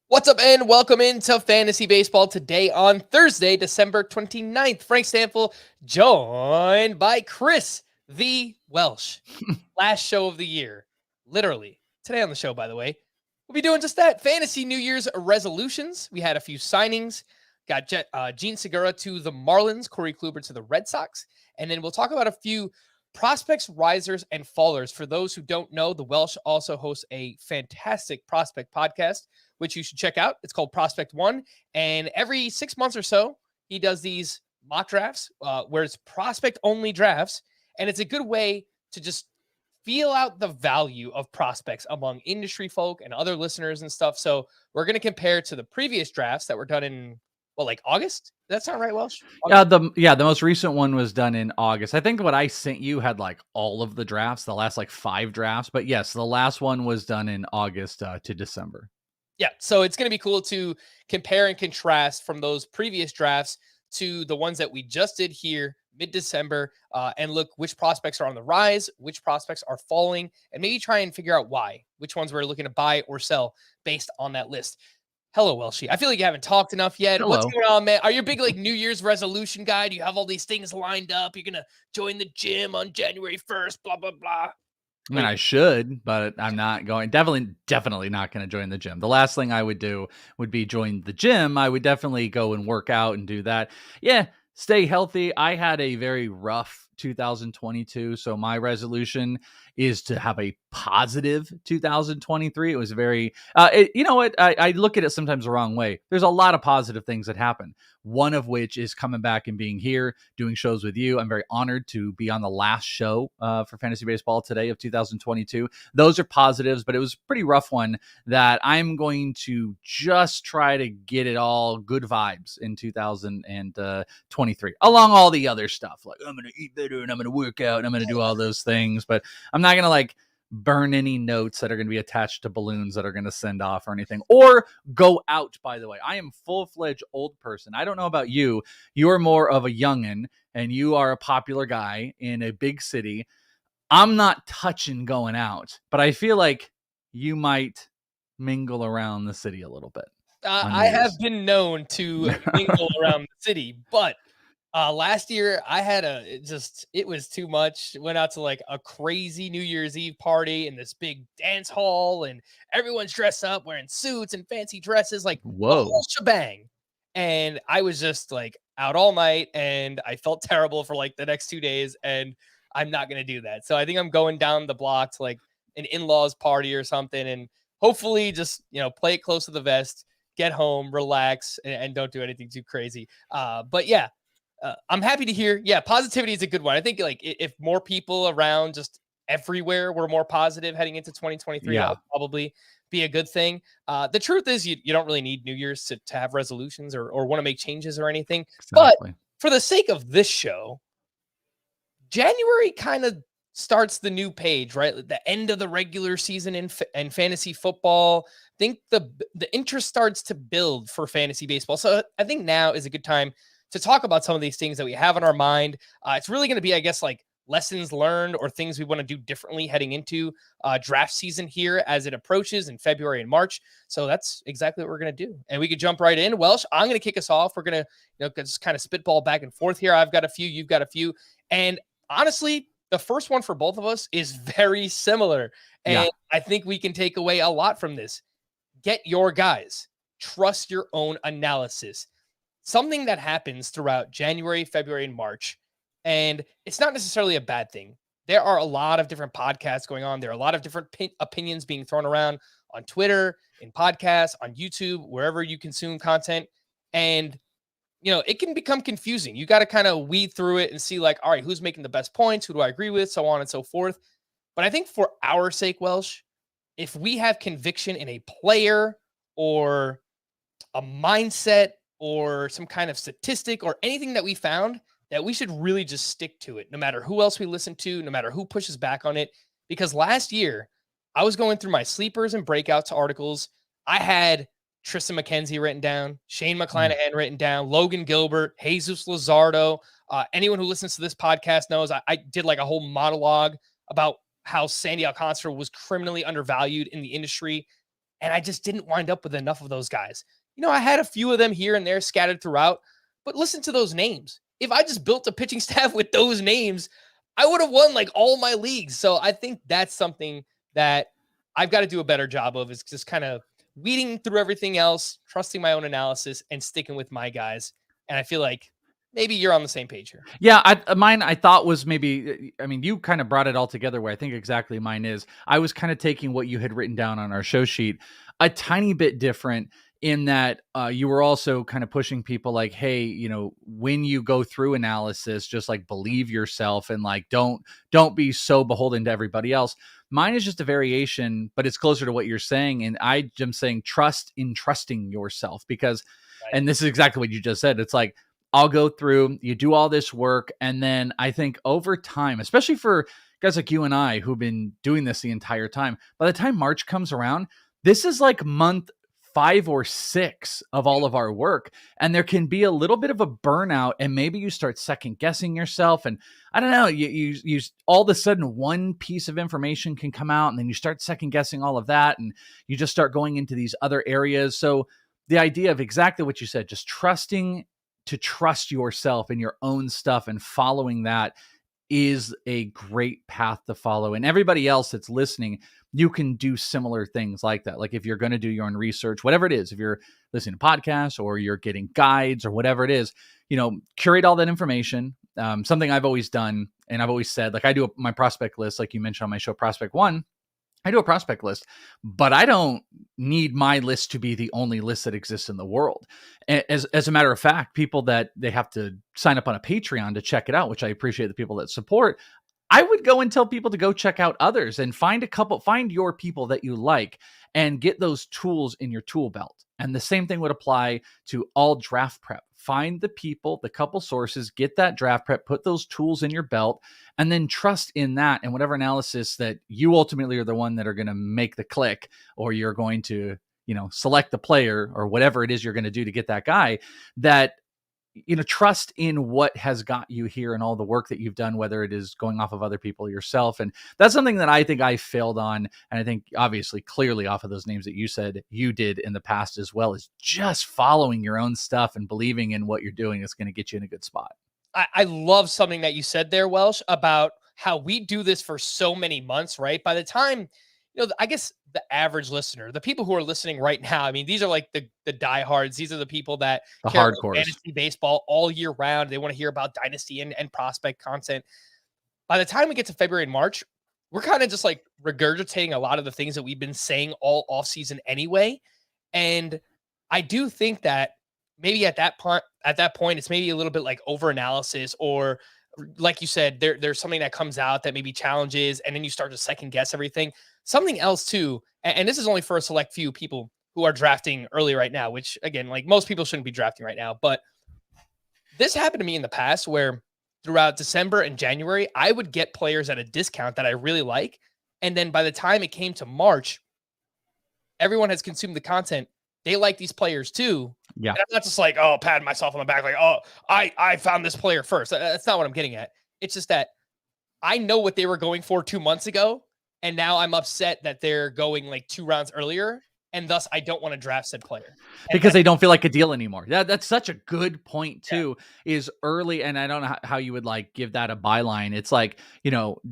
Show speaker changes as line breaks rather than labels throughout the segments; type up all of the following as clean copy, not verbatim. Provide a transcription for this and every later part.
What's up, and welcome into Fantasy Baseball today on Thursday, December 29th. Frank Stampfl, joined by Chris the Welsh. Last show of the year. Literally. Today on the show, by the way, we'll be doing just that. Fantasy New Year's resolutions. We had a few signings. Got Gene Segura to the Marlins, Corey Kluber to the Red Sox. And then we'll talk about a few prospects, risers, and fallers. For those who don't know, the Welsh also hosts a fantastic prospect podcast, which you should check out. It's called Prospect One. And every 6 months or so, he does these mock drafts where it's prospect only drafts. And it's a good way to just feel out the value of prospects among industry folk and other listeners and stuff. So we're going to compare to the previous drafts that were done in, like August? Does that sound right, Welsh?
The most recent one was done in August. I think what I sent you had like all of the drafts, the last like 5 drafts. But yes, the last one was done in August to December.
Yeah, so it's going to be cool to compare and contrast from those previous drafts to the ones that we just did here mid-December and look which prospects are on the rise, which prospects are falling, and maybe try and figure out why, which ones we're looking to buy or sell based on that list. Hello, Welshie. I feel like you haven't talked enough yet.
Hello.
What's going on, man? Are you a big New Year's resolution guy? Do you have all these things lined up? You're going to join the gym on January 1st, blah, blah, blah.
I mean, I should, but I'm not going. Definitely not going to join the gym. The last thing I would do would be join the gym. I would definitely go and work out and do that. Yeah, stay healthy. I had a very rough 2022, so my resolution is to have a positive 2023. It was very, you know what? I look at it sometimes the wrong way. There's a lot of positive things that happen. One of which is coming back and being here, doing shows with you. I'm very honored to be on the last show for Fantasy Baseball today of 2022. Those are positives, but it was a pretty rough one that I'm going to just try to get it all good vibes in 2023, along all the other stuff. Like, I'm going to eat better and I'm going to work out and I'm going to do all those things, but I'm not going to like burn any notes that are going to be attached to balloons that are going to send off or anything, or go out. By the way, I am full-fledged old person. I don't know about you. You're more of a youngin and you are a popular guy in a big city. I'm not touching going out, but I feel like you might mingle around the city a little bit.
I have been known to mingle around the city, but last year I had it was too much. Went out to like a crazy New Year's Eve party in this big dance hall and everyone's dressed up wearing suits and fancy dresses, like the whole shebang. And I was just like out all night and I felt terrible for like the next 2 days and I'm not going to do that. So I think I'm going down the block to like an in-laws party or something and hopefully just, play it close to the vest, get home, relax and don't do anything too crazy. But yeah, I'm happy to hear. Yeah, positivity is a good one. I think like if more people around just everywhere were more positive heading into 2023, that would probably be a good thing. The truth is you don't really need New Year's to have resolutions or want to make changes or anything. Exactly. But for the sake of this show, January kind of starts the new page, right? The end of the regular season in fantasy football. I think the interest starts to build for fantasy baseball. So I think now is a good time to talk about some of these things that we have on our mind. It's really going to be, I guess, like lessons learned or things we want to do differently heading into draft season here as it approaches in February and March. So that's exactly what we're going to do. And we could jump right in. Welsh, I'm going to kick us off. We're going to just kind of spitball back and forth here. I've got a few, you've got a few. And honestly, the first one for both of us is very similar. And I think we can take away a lot from this. Get your guys. Trust your own analysis. Something that happens throughout January, February, and March, and it's not necessarily a bad thing. There are a lot of different podcasts going on. There are a lot of different opinions being thrown around on Twitter, in podcasts, on YouTube, wherever you consume content. And, it can become confusing. You got to kind of weed through it and see like, all right, who's making the best points? Who do I agree with? So on and so forth. But I think for our sake, Welsh, if we have conviction in a player or a mindset or some kind of statistic or anything that we found, that we should really just stick to it, no matter who else we listen to, no matter who pushes back on it. Because last year, I was going through my sleepers and breakouts articles. I had Tristan McKenzie written down, Shane McClanahan written down, Logan Gilbert, Jesus Luzardo. Anyone who listens to this podcast knows I did like a whole monologue about how Sandy Alcantara was criminally undervalued in the industry. And I just didn't wind up with enough of those guys. I had a few of them here and there scattered throughout, but listen to those names. If I just built a pitching staff with those names, I would have won like all my leagues. So I think that's something that I've got to do a better job of, is just kind of weeding through everything else, trusting my own analysis, and sticking with my guys. And I feel like maybe you're on the same page here.
Yeah, mine I thought was maybe, I mean, you kind of brought it all together where I think exactly mine is. I was kind of taking what you had written down on our show sheet a tiny bit different in that you were also kind of pushing people like, hey, when you go through analysis, just like believe yourself and like don't be so beholden to everybody else. Mine is just a variation, but it's closer to what you're saying. And I'm saying trust in trusting yourself because,
Right.
and this is exactly what you just said. It's like, I'll go through, you do all this work. And then I think over time, especially for guys like you and I who've been doing this the entire time, by the time March comes around, this is like month 5 or 6 of all of our work. And there can be a little bit of a burnout, and maybe you start second guessing yourself. And I don't know, you all of a sudden one piece of information can come out, and then you start second guessing all of that. And you just start going into these other areas. So the idea of exactly what you said, just trusting to trust yourself and your own stuff and following that is a great path to follow. And everybody else that's listening, you can do similar things like that. Like if you're going to do your own research, whatever it is, if you're listening to podcasts or you're getting guides or whatever it is, curate all that information. Something I've always done, and I've always said, like I do my prospect list, like you mentioned on my show, Prospect One. I do a prospect list, but I don't need my list to be the only list that exists in the world. As a matter of fact, people that they have to sign up on a Patreon to check it out, which I appreciate the people that support. I would go and tell people to go check out others and find your people that you like and get those tools in your tool belt. And the same thing would apply to all draft prep. Find the people, the couple sources, get that draft prep, put those tools in your belt, and then trust in that and whatever analysis that you ultimately are the one that are going to make the click, or you're going to, select the player or whatever it is you're going to do to get that guy, that trust in what has got you here and all the work that you've done, whether it is going off of other people yourself. And that's something that I think I failed on. And I think obviously clearly off of those names that you said you did in the past as well, is just following your own stuff and believing in what you're doing is going to get you in a good spot.
I love something that you said there, Welsh, about how we do this for so many months, right? By the time, I guess the average listener, the people who are listening right now, I mean, these are like the diehards. These are the people that
The
care about
hardcores.
fantasy baseball all year round. They want to hear about Dynasty and prospect content. By the time we get to February and March, we're kind of just like regurgitating a lot of the things that we've been saying all offseason anyway. And I do think that maybe at that point, it's maybe a little bit like over analysis, or like you said, there's something that comes out that maybe challenges, and then you start to second guess everything. Something else too, and this is only for a select few people who are drafting early right now, which again, like most people shouldn't be drafting right now, but this happened to me in the past where throughout December and January, I would get players at a discount that I really like. And then by the time it came to March, everyone has consumed the content. They like these players too.
Yeah.
And I'm not just like, oh, patting myself on the back, like, oh, I found this player first. That's not what I'm getting at. It's just that I know what they were going for 2 months ago, and now I'm upset that they're going like 2 rounds earlier, and thus I don't want to draft said player.
Because they don't feel like a deal anymore. That's such a good point too, is early. And I don't know how you would like give that a byline. It's like,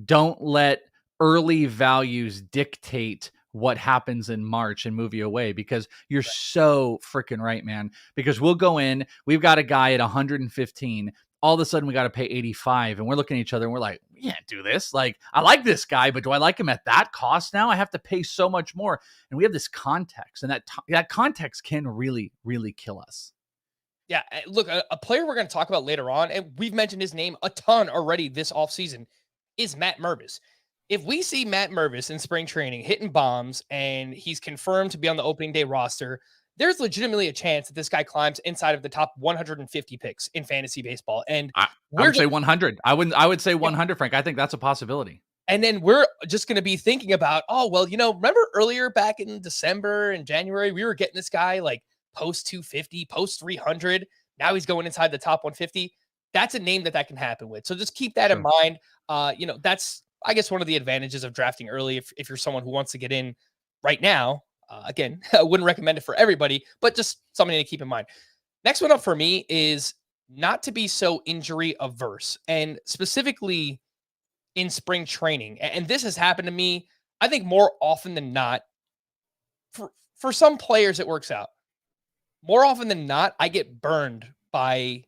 don't let early values dictate what happens in March and move you away, because you're so freaking right, man. Because we'll go in, we've got a guy at 115. All of a sudden we got to pay 85, and we're looking at each other and we're like, we can't do this. Like, I like this guy, but do I like him at that cost now? I have to pay so much more. And we have this context, and that context can really, really kill us.
Yeah, look, a player we're going to talk about later on, and we've mentioned his name a ton already this offseason, is Matt Mervis. If we see Matt Mervis in spring training hitting bombs and he's confirmed to be on the opening day roster, there's legitimately a chance that this guy climbs inside of the top 150 picks in fantasy baseball. And
I would say 100. I would say 100, Frank. I think that's a possibility.
And then we're just going to be thinking about, oh, well, remember earlier back in December and January, we were getting this guy like post 250, post 300. Now he's going inside the top 150. That's a name that can happen with. So just keep that in mind. That's, I guess, one of the advantages of drafting early if you're someone who wants to get in right now. Again, I wouldn't recommend it for everybody, but just something to keep in mind. Next one up for me is not to be so injury averse, and specifically in spring training. And this has happened to me, I think, more often than not. For some players, it works out. More often than not, I get burned by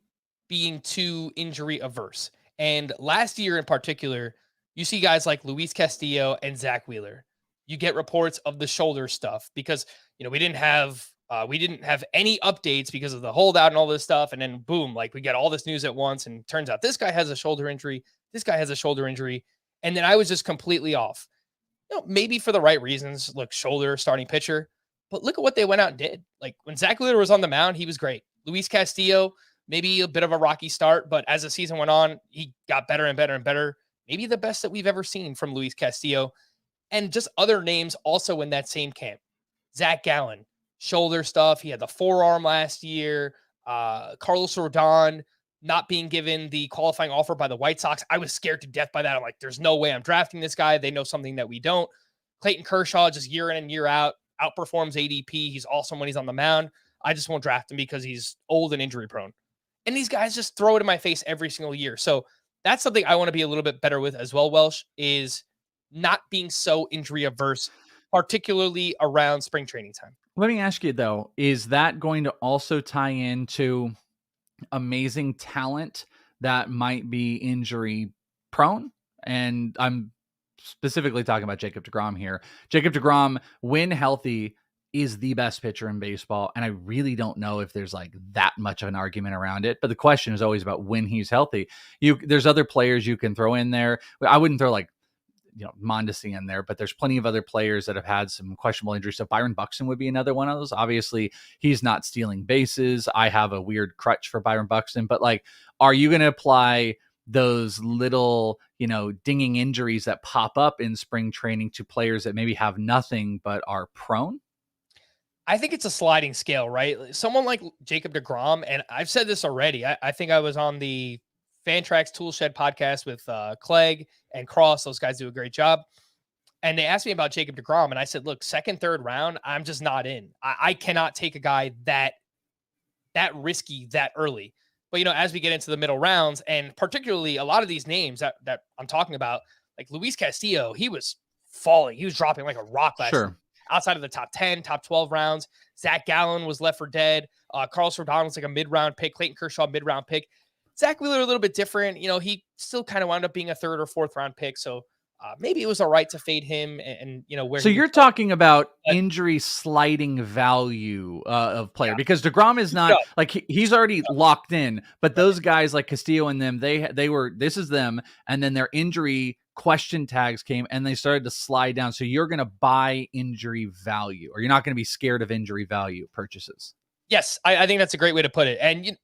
being too injury averse. And last year in particular, you see guys like Luis Castillo and Zach Wheeler. You get reports of the shoulder stuff because we didn't have any updates because of the holdout and all this stuff. And then boom, like we get all this news at once, and turns out this guy has a shoulder injury. This guy has a shoulder injury. And then I was just completely off. Maybe for the right reasons. Look, shoulder, starting pitcher. But look at what they went out and did. Like when Zach Wheeler was on the mound, he was great. Luis Castillo, maybe a bit of a rocky start, but as the season went on, he got better and better and better. Maybe the best that we've ever seen from Luis Castillo. And just other names also in that same camp. Zach Gallen, shoulder stuff. He had the forearm last year. Carlos Rodon not being given the qualifying offer by the White Sox. I was scared to death by that. I'm like, there's no way I'm drafting this guy. They know something that we don't. Clayton Kershaw, just year in and year out, outperforms ADP. He's awesome when he's on the mound. I just won't draft him because he's old and injury prone. And these guys just throw it in my face every single year. So that's something I want to be a little bit better with as well, Welsh, is not being so injury averse, particularly around spring training time.
Let me ask you though, is that going to also tie into amazing talent that might be injury prone? And I'm specifically talking about Jacob deGrom here. Jacob deGrom, when healthy, is the best pitcher in baseball. And I really don't know if there's like that much of an argument around it. But the question is always about when he's healthy. There's other players you can throw in there. I wouldn't throw like, Mondesi in there, but there's plenty of other players that have had some questionable injuries. So Byron Buxton would be another one of those. Obviously, he's not stealing bases. I have a weird crutch for Byron Buxton, but like, are you going to apply those little, dinging injuries that pop up in spring training to players that maybe have nothing but are prone?
I think it's a sliding scale, right? Someone like Jacob deGrom, and I've said this already. I think I was on the Fantrax Toolshed podcast with Clegg and Cross. Those guys do a great job. And they asked me about Jacob deGrom, and I said, look, second, third round, I'm just not in. I cannot take a guy that risky that early. But, as we get into the middle rounds, and particularly a lot of these names that I'm talking about, like Luis Castillo, he was falling. He was dropping like a rock last year. Outside of the top 10, top 12 rounds. Zach Gallen was left for dead. Carlos Rodon was like a mid-round pick. Clayton Kershaw, mid-round pick. Zach Wheeler, a little bit different. He still kind of wound up being a third or fourth round pick. So maybe it was all right to fade him and where.
So you're talking about injury sliding value of player, because deGrom is not like he's already locked in, but those guys like Castillo and them, this is them. And then their injury question tags came and they started to slide down. So you're going to buy injury value, or you're not going to be scared of injury value purchases.
Yes. I think that's a great way to put it. And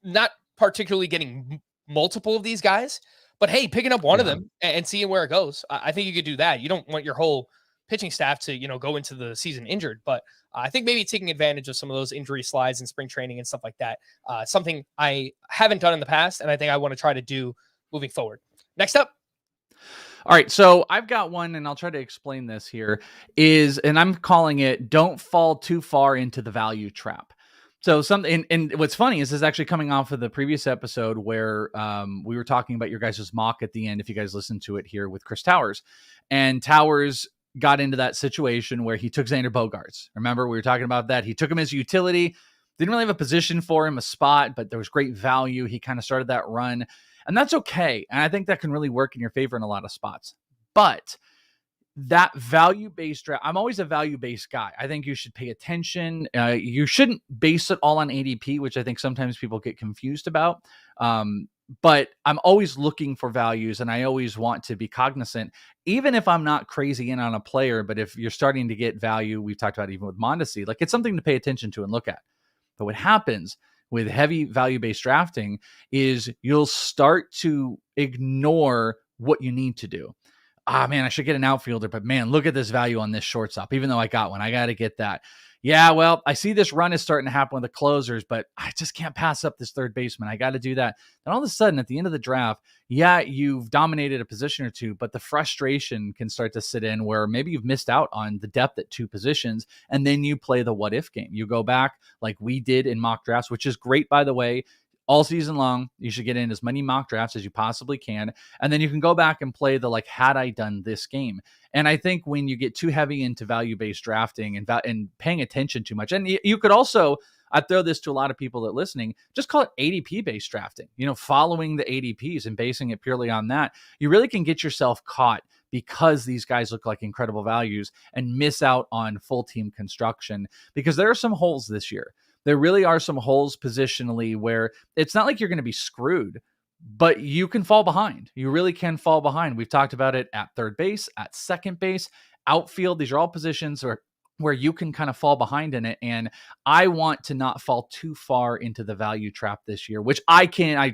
not particularly getting multiple of these guys, but hey, picking up one of them and seeing where it goes. I think you could do that. You don't want your whole pitching staff to, go into the season injured, but I think maybe taking advantage of some of those injury slides in spring training and stuff like that. Something I haven't done in the past, and I think I want to try to do moving forward. Next up.
All right, so I've got one, and I'll try to explain this here, and I'm calling it, don't fall too far into the value trap. So and what's funny is this is actually coming off of the previous episode where we were talking about your guys' mock at the end, if you guys listened to it here with Chris Towers. And Towers got into that situation where he took Xander Bogaerts. Remember, we were talking about that. He took him as utility, didn't really have a position for him, a spot, but there was great value. He kind of started that run, and that's okay. And I think that can really work in your favor in a lot of spots. But that value-based draft, I'm always a value-based guy. I think you should pay attention. You shouldn't base it all on ADP, which I think sometimes people get confused about. But I'm always looking for values, and I always want to be cognizant, even if I'm not crazy in on a player. But if you're starting to get value, we've talked about even with Mondesi, like it's something to pay attention to and look at. But what happens with heavy value-based drafting is you'll start to ignore what you need to do. Man, I should get an outfielder, but man, look at this value on this shortstop. Even though I got one, I got to get that. Yeah, well, I see this run is starting to happen with the closers, but I just can't pass up this third baseman. I got to do that. Then all of a sudden, at the end of the draft, yeah, you've dominated a position or two, but the frustration can start to sit in where maybe you've missed out on the depth at two positions, and then you play the what if game. You go back like we did in mock drafts, which is great, by the way. All season long, you should get in as many mock drafts as you possibly can. And then you can go back and play the like, had I done this game? And I think when you get too heavy into value-based drafting and paying attention too much, and you could also, I throw this to a lot of people that are listening, just call it ADP-based drafting, following the ADPs and basing it purely on that. You really can get yourself caught because these guys look like incredible values and miss out on full team construction because there are some holes this year. There really are some holes positionally where it's not like you're going to be screwed, but you can fall behind. You really can fall behind. We've talked about it at third base, at second base, outfield. These are all positions where you can kind of fall behind in it. And I want to not fall too far into the value trap this year, which I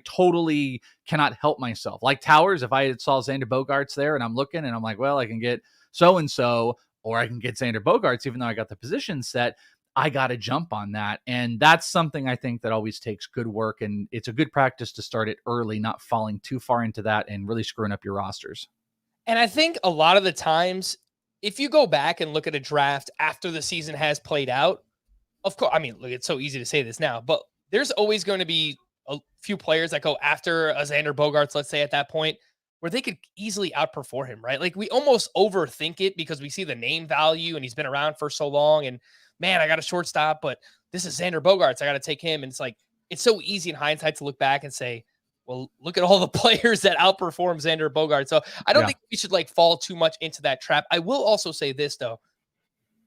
totally cannot help myself. Like Towers, if I saw Xander Bogaerts there and I'm looking and I'm like, well, I can get so-and-so, or I can get Xander Bogaerts, even though I got the position set, I got to jump on that. And that's something I think that always takes good work. And it's a good practice to start it early, not falling too far into that and really screwing up your rosters.
And I think a lot of the times, if you go back and look at a draft after the season has played out, of course, I mean, look, it's so easy to say this now, but there's always going to be a few players that go after a Xander Bogaerts, let's say at that point, where they could easily outperform him, right? Like we almost overthink it because we see the name value and he's been around for so long. And man, I got a shortstop, but this is Xander Bogaerts. I got to take him. And it's like, it's so easy in hindsight to look back and say, well, look at all the players that outperform Xander Bogaerts. So I don't think we should like fall too much into that trap. I will also say this though.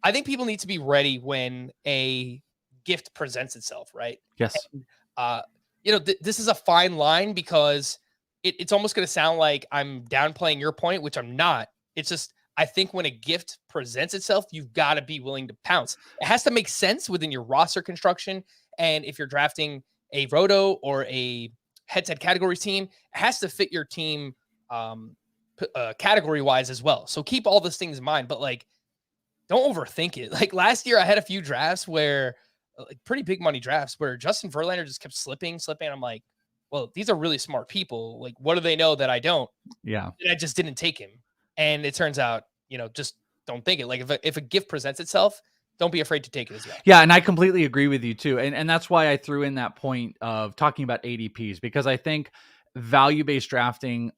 I think people need to be ready when a gift presents itself, right?
Yes.
And, this is a fine line because it's almost going to sound like I'm downplaying your point, which I'm not. It's just, I think when a gift presents itself, you've got to be willing to pounce. It has to make sense within your roster construction. And if you're drafting a roto or a head-to-head categories team, it has to fit your team category-wise as well. So keep all those things in mind, but like, don't overthink it. Like last year, I had a few drafts where, like pretty big money drafts, where Justin Verlander just kept slipping. I'm like, well, these are really smart people. Like, what do they know that I don't?
Yeah.
And I just didn't take him. And it turns out, just don't think it. Like if a gift presents itself, don't be afraid to take it as well.
Yeah, and I completely agree with you too. And that's why I threw in that point of talking about ADPs, because I think value-based drafting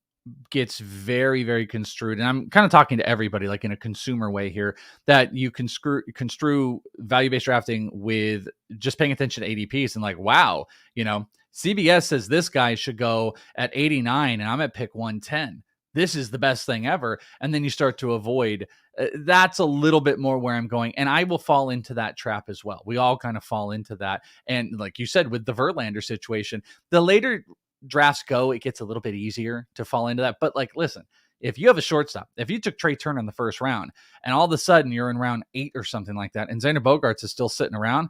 gets very, very construed. And I'm kind of talking to everybody, like in a consumer way here, that you construe value-based drafting with just paying attention to ADPs and like, wow, CBS says this guy should go at 89 and I'm at pick 110. This is the best thing ever. And then you start to avoid. That's a little bit more where I'm going. And I will fall into that trap as well. We all kind of fall into that. And like you said, with the Verlander situation, the later drafts go, it gets a little bit easier to fall into that. But like, listen, if you have a shortstop, if you took Trey Turner in the first round and all of a sudden you're in round 8 or something like that, and Xander Bogaerts is still sitting around,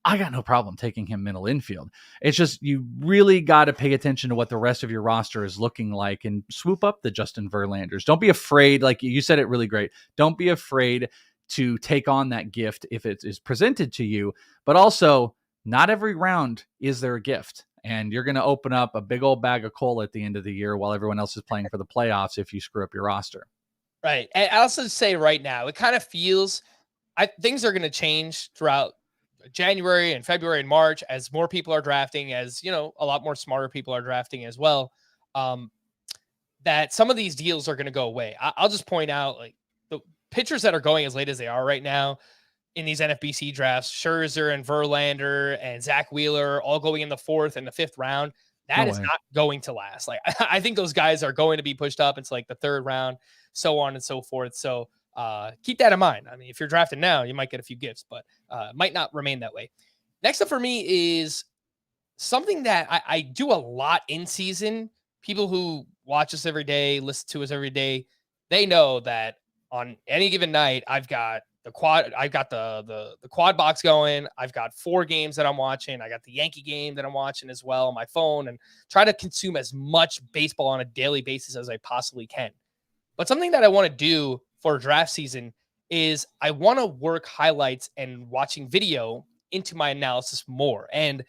I got no problem taking him middle infield. It's just, you really got to pay attention to what the rest of your roster is looking like and swoop up the Justin Verlanders. Don't be afraid. Like you said it really great. Don't be afraid to take on that gift if it is presented to you, but also not every round is there a gift. And you're going to open up a big old bag of coal at the end of the year while everyone else is playing for the playoffs if you screw up your roster.
Right. And I also say right now, it kind of feels things are going to change throughout January and February and March as more people are drafting, as a lot more smarter people are drafting as well. That some of these deals are going to go away. I'll just point out like the pitchers that are going as late as they are right now in these NFBC drafts, Scherzer and Verlander and Zach Wheeler all going in the 4th and the 5th round. That is not going to last. Like I think those guys are going to be pushed up. It's like the 3rd round, so on and so forth. So keep that in mind. I mean, if you're drafting now, you might get a few gifts, but might not remain that way. Next up for me is something that I do a lot in season. People who watch us every day, listen to us every day, they know that on any given night, I've got the quad box going. I've got 4 games that I'm watching. I got the Yankee game that I'm watching as well on my phone, and try to consume as much baseball on a daily basis as I possibly can. But something that I want to do for draft season is I want to work highlights and watching video into my analysis more. And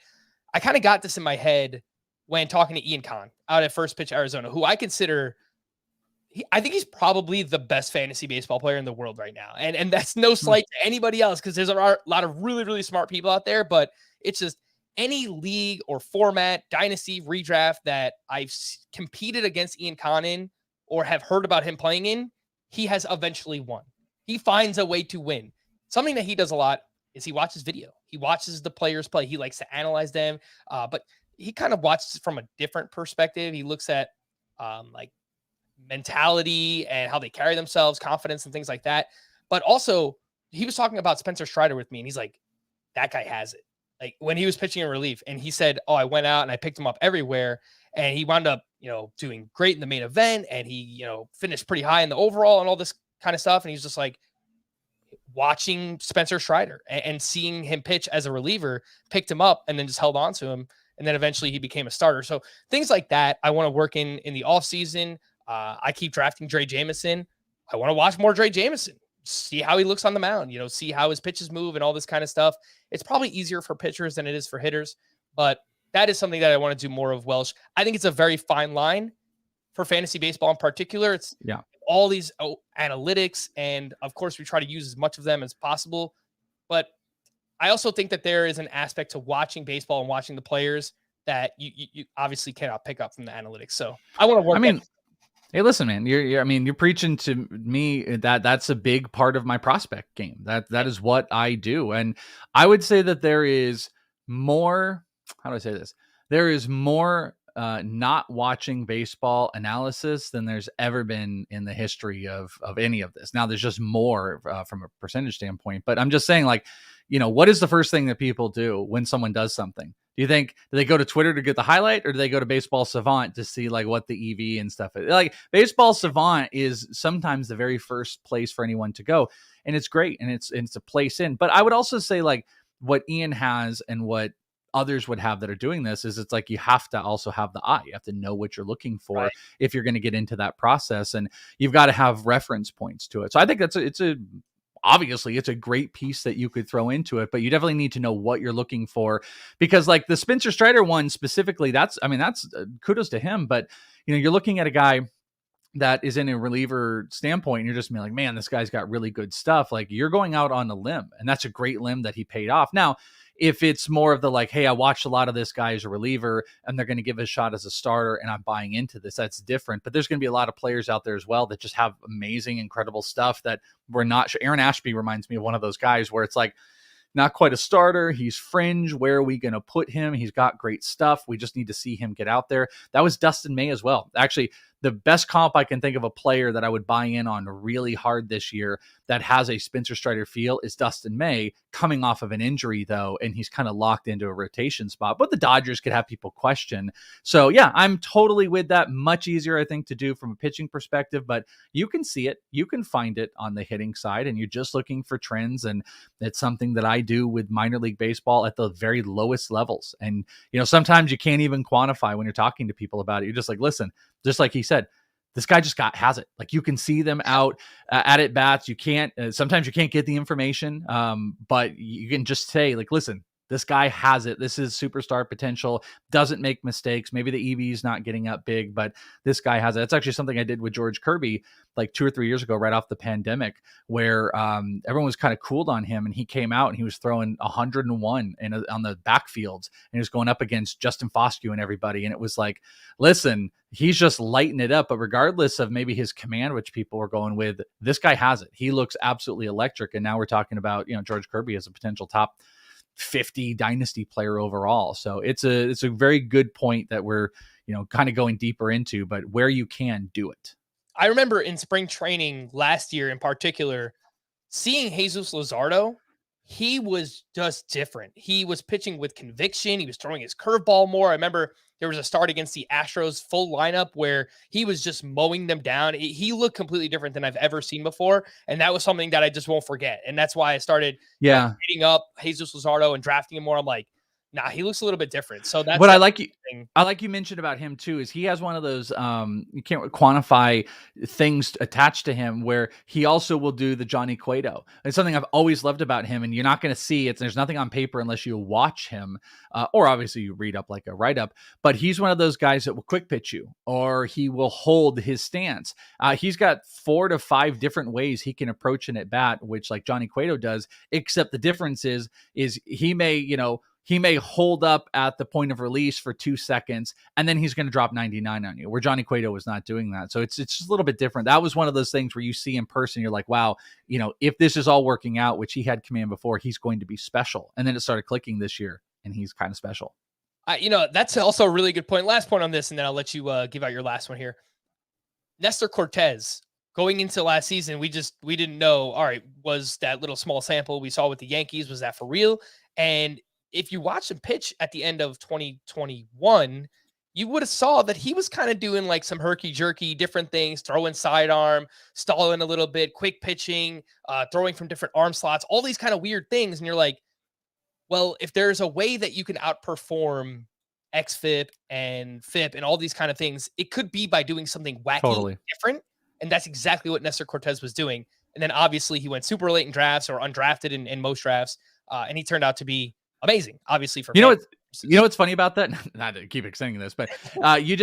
I kind of got this in my head when talking to Ian Kahn out at First Pitch Arizona, who I consider I think he's probably the best fantasy baseball player in the world right now. And that's no slight to anybody else, because there's a lot of really, really smart people out there, but it's just any league or format, dynasty, redraft that I've competed against Ian Kahn in or have heard about him playing in, he has eventually won. He finds a way to win. Something that he does a lot is he watches video. He watches the players play. He likes to analyze them, but he kind of watches from a different perspective. He looks at like mentality and how they carry themselves, confidence and things like that. But also, he was talking about Spencer Strider with me, and he's like, that guy has it. Like when he was pitching in relief, and he said, oh, I went out and I picked him up everywhere, and he wound up, doing great in the main event, and he, finished pretty high in the overall and all this kind of stuff. And he's just like, watching Spencer Strider and seeing him pitch as a reliever, picked him up and then just held on to him. And then eventually he became a starter. So things like that, I want to work in the off season. I keep drafting Dre Jameson. I want to watch more Dre Jameson, see how he looks on the mound, see how his pitches move and all this kind of stuff. It's probably easier for pitchers than it is for hitters, but that is something that I want to do more of, Welsh. I think it's a very fine line for fantasy baseball in particular. It's all these analytics, and of course we try to use as much of them as possible. But I also think that there is an aspect to watching baseball and watching the players that you obviously cannot pick up from the analytics. So I want to work.
Hey, listen, man, you're preaching to me that's a big part of my prospect game. That is what I do. And I would say that there is more, how do I say this? There is more not watching baseball analysis than there's ever been in the history of any of this. Now there's just more from a percentage standpoint, but I'm just saying, like, what is the first thing that people do when someone does something? Do they go to Twitter to get the highlight, or do they go to Baseball Savant to see like what the EV and stuff is? Like Baseball Savant is sometimes the very first place for anyone to go. And it's great. And it's a place in, but I would also say like what Ian has and what others would have that are doing this is it's like, you have to also have the eye. You have to know what you're looking for if you're going to get into that process, and you've got to have reference points to it. So I think obviously it's a great piece that you could throw into it, but you definitely need to know what you're looking for, because like the Spencer Strider one specifically, that's kudos to him. But you're looking at a guy that is in a reliever standpoint, and you're just being like, man, this guy's got really good stuff. Like you're going out on a limb, and that's a great limb that he paid off. Now, if it's more of the like, hey, I watched a lot of this guy as a reliever and they're going to give a shot as a starter and I'm buying into this, that's different. But there's going to be a lot of players out there as well that just have amazing, incredible stuff that we're not sure. Aaron Ashby reminds me of one of those guys where it's like, not quite a starter. He's fringe. Where are we going to put him? He's got great stuff. We just need to see him get out there. That was Dustin May as well. Actually, the best comp I can think of a player that I would buy in on really hard this year that has a Spencer Strider feel is Dustin May, coming off of an injury though, and he's kind of locked into a rotation spot. But the Dodgers could have people question. So yeah, I'm totally with that. Much easier, I think, to do from a pitching perspective, but you can see it. You can find it on the hitting side, and you're just looking for trends. And it's something that I do with minor league baseball at the very lowest levels. And, sometimes you can't even quantify when you're talking to people about it. You're just like, listen, just like he said, this guy just has it. Like you can see them out at bats. You can't, sometimes you can't get the information, but you can just say like, listen, this guy has it. This is superstar potential, doesn't make mistakes. Maybe the EV is not getting up big, but this guy has it. That's actually something I did with George Kirby like 2 or 3 years ago, right off the pandemic, where everyone was kind of cooled on him, and he came out and he was throwing 101 on the backfields, and he was going up against Justin Foscue and everybody. And it was like, listen, he's just lighting it up. But regardless of maybe his command, which people were going with, this guy has it. He looks absolutely electric. And now we're talking about, George Kirby as a potential top 50 dynasty player overall. So it's a very good point that we're, kind of going deeper into, but where you can do it.
I remember in spring training last year in particular, seeing Jesus Luzardo, he was just different. He was pitching with conviction. He was throwing his curveball more. I remember there was a start against the Astros full lineup where he was just mowing them down. He looked completely different than I've ever seen before. And that was something that I just won't forget. And that's why I started hitting up Jesus Luzardo and drafting him more. I'm like, Nah, he looks a little bit different. So that's
What I
definitely
like you
something.
I like you mentioned about him too is he has one of those you can't quantify things attached to him where he also will do the Johnny Cueto. It's something I've always loved about him, and you're not going to see it. There's nothing on paper unless you watch him, or obviously you read up like a write up. But he's one of those guys that will quick pitch you, or he will hold his stance. He's got 4 to 5 different ways he can approach an at bat, which like Johnny Cueto does. Except the difference is he may hold up at the point of release for 2 seconds, and then he's going to drop 99 on you, where Johnny Cueto was not doing that. So it's just a little bit different. That was one of those things where you see in person, you're like, wow, if this is all working out, which he had command before, he's going to be special. And then it started clicking this year, and he's kind of special.
That's also a really good point. Last point on this, and then I'll let you give out your last one here. Nestor Cortez, going into last season, we didn't know, all right, was that little small sample we saw with the Yankees, was that for real? And if you watch him pitch at the end of 2021, you would have saw that he was kind of doing like some herky-jerky, different things, throwing sidearm, stalling a little bit, quick pitching, throwing from different arm slots, all these kind of weird things. And you're like, well, if there's a way that you can outperform XFIP and FIP and all these kind of things, it could be by doing something wacky,
Totally
different. And that's exactly what Nestor Cortez was doing. And then obviously he went super late in drafts or undrafted in most drafts. And he turned out to be amazing, obviously, for
what's funny about that? Not to keep extending this, but you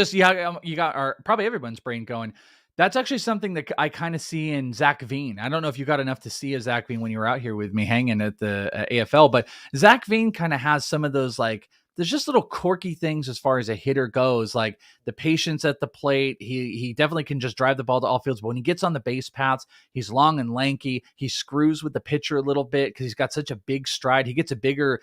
got probably everyone's brain going. That's actually something that I kind of see in Zach Veen. I don't know if you got enough to see a Zach Veen when you were out here with me hanging at the AFL, but Zach Veen kind of has some of those like, there's just little quirky things as far as a hitter goes, like the patience at the plate. He definitely can just drive the ball to all fields, but when he gets on the base paths, he's long and lanky. He screws with the pitcher a little bit because he's got such a big stride. He gets a bigger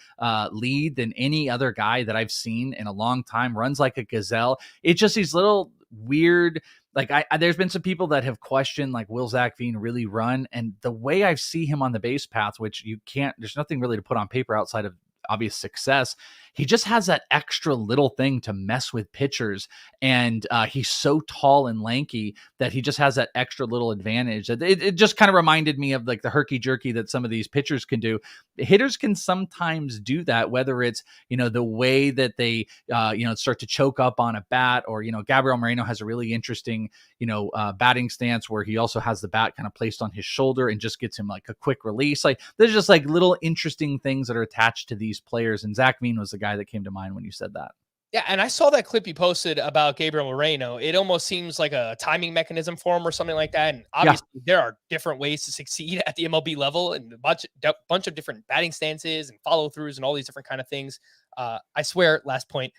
lead than any other guy that I've seen in a long time. Runs like a gazelle. It's just these little weird. Like there's been some people that have questioned, like, will Zach Veen really run? And the way I see him on the base paths, which there's nothing really to put on paper outside of obvious success. He just has that extra little thing to mess with pitchers. And he's so tall and lanky that he just has that extra little advantage. It just kind of reminded me of like the herky jerky that some of these pitchers can do. Hitters can sometimes do that, whether it's, the way that they, start to choke up on a bat, or, Gabriel Moreno has a really interesting, batting stance where he also has the bat kind of placed on his shoulder and just gets him like a quick release. Like there's just like little interesting things that are attached to these players. And Zach Veen was the guy that came to mind when you said that.
Yeah, and I saw that clip you posted about Gabriel Moreno. It almost seems like a timing mechanism for him or something like that. And obviously, there are different ways to succeed at the MLB level, and a bunch of different batting stances and follow throughs and all these different kind of things. I swear, last point,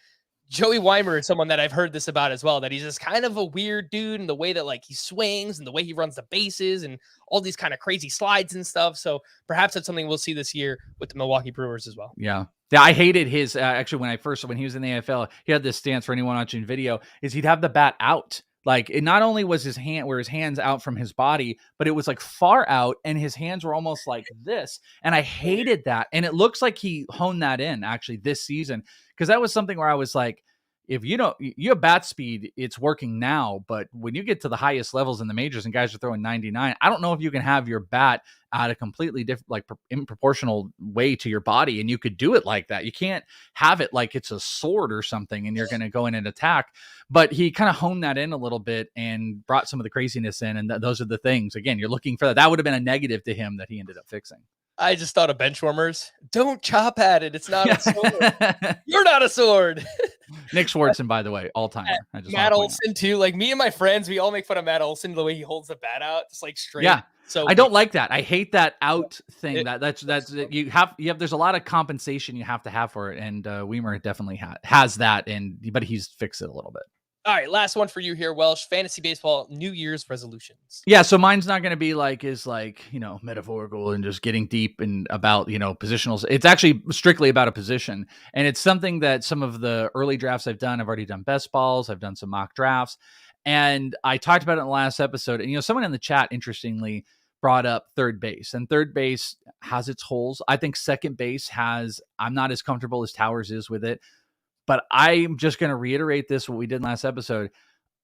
Joey Weimer is someone that I've heard this about as well, that he's just kind of a weird dude in the way that like he swings and the way he runs the bases and all these kind of crazy slides and stuff. So perhaps that's something we'll see this year with the Milwaukee Brewers as well.
Yeah. Yeah, I hated his actually when he was in the AFL, he had this stance for anyone watching video is he'd have the bat out. Like it not only was his hands out from his body, but it was like far out and his hands were almost like this. And I hated that. And it looks like he honed that in actually this season, because that was something where I was like, if you have bat speed, it's working now. But when you get to the highest levels in the majors and guys are throwing 99, I don't know if you can have your bat at a completely different, like in proportional way to your body. And you could do it like that. You can't have it like it's a sword or something and you're going to go in and attack. But he kind of honed that in a little bit and brought some of the craziness in. And those are the things, again, you're looking for that. That would have been a negative to him that he ended up fixing.
I just thought of bench warmers. Don't chop at it. It's not a sword. You're not a sword.
Nick Schwartzen, by the way, all-timer.
Matt Olson, too. Like me and my friends, we all make fun of Matt Olson, the way he holds the bat out, just like straight.
Yeah.
So
I don't like that. I hate that out thing. That's there's a lot of compensation you have to have for it. And Weimer definitely has that, but he's fixed it a little bit.
All right, last one for you here, Welsh. Fantasy baseball New Year's resolutions.
Yeah, so mine's not going to be metaphorical and just getting deep and about, positionals. It's actually strictly about a position. And it's something that some of the early drafts I've done, I've already done best balls, I've done some mock drafts. And I talked about it in the last episode. And, someone in the chat, interestingly, brought up third base. And third base has its holes. I think second base I'm not as comfortable as Towers is with it. But I'm just going to reiterate this, what we did last episode.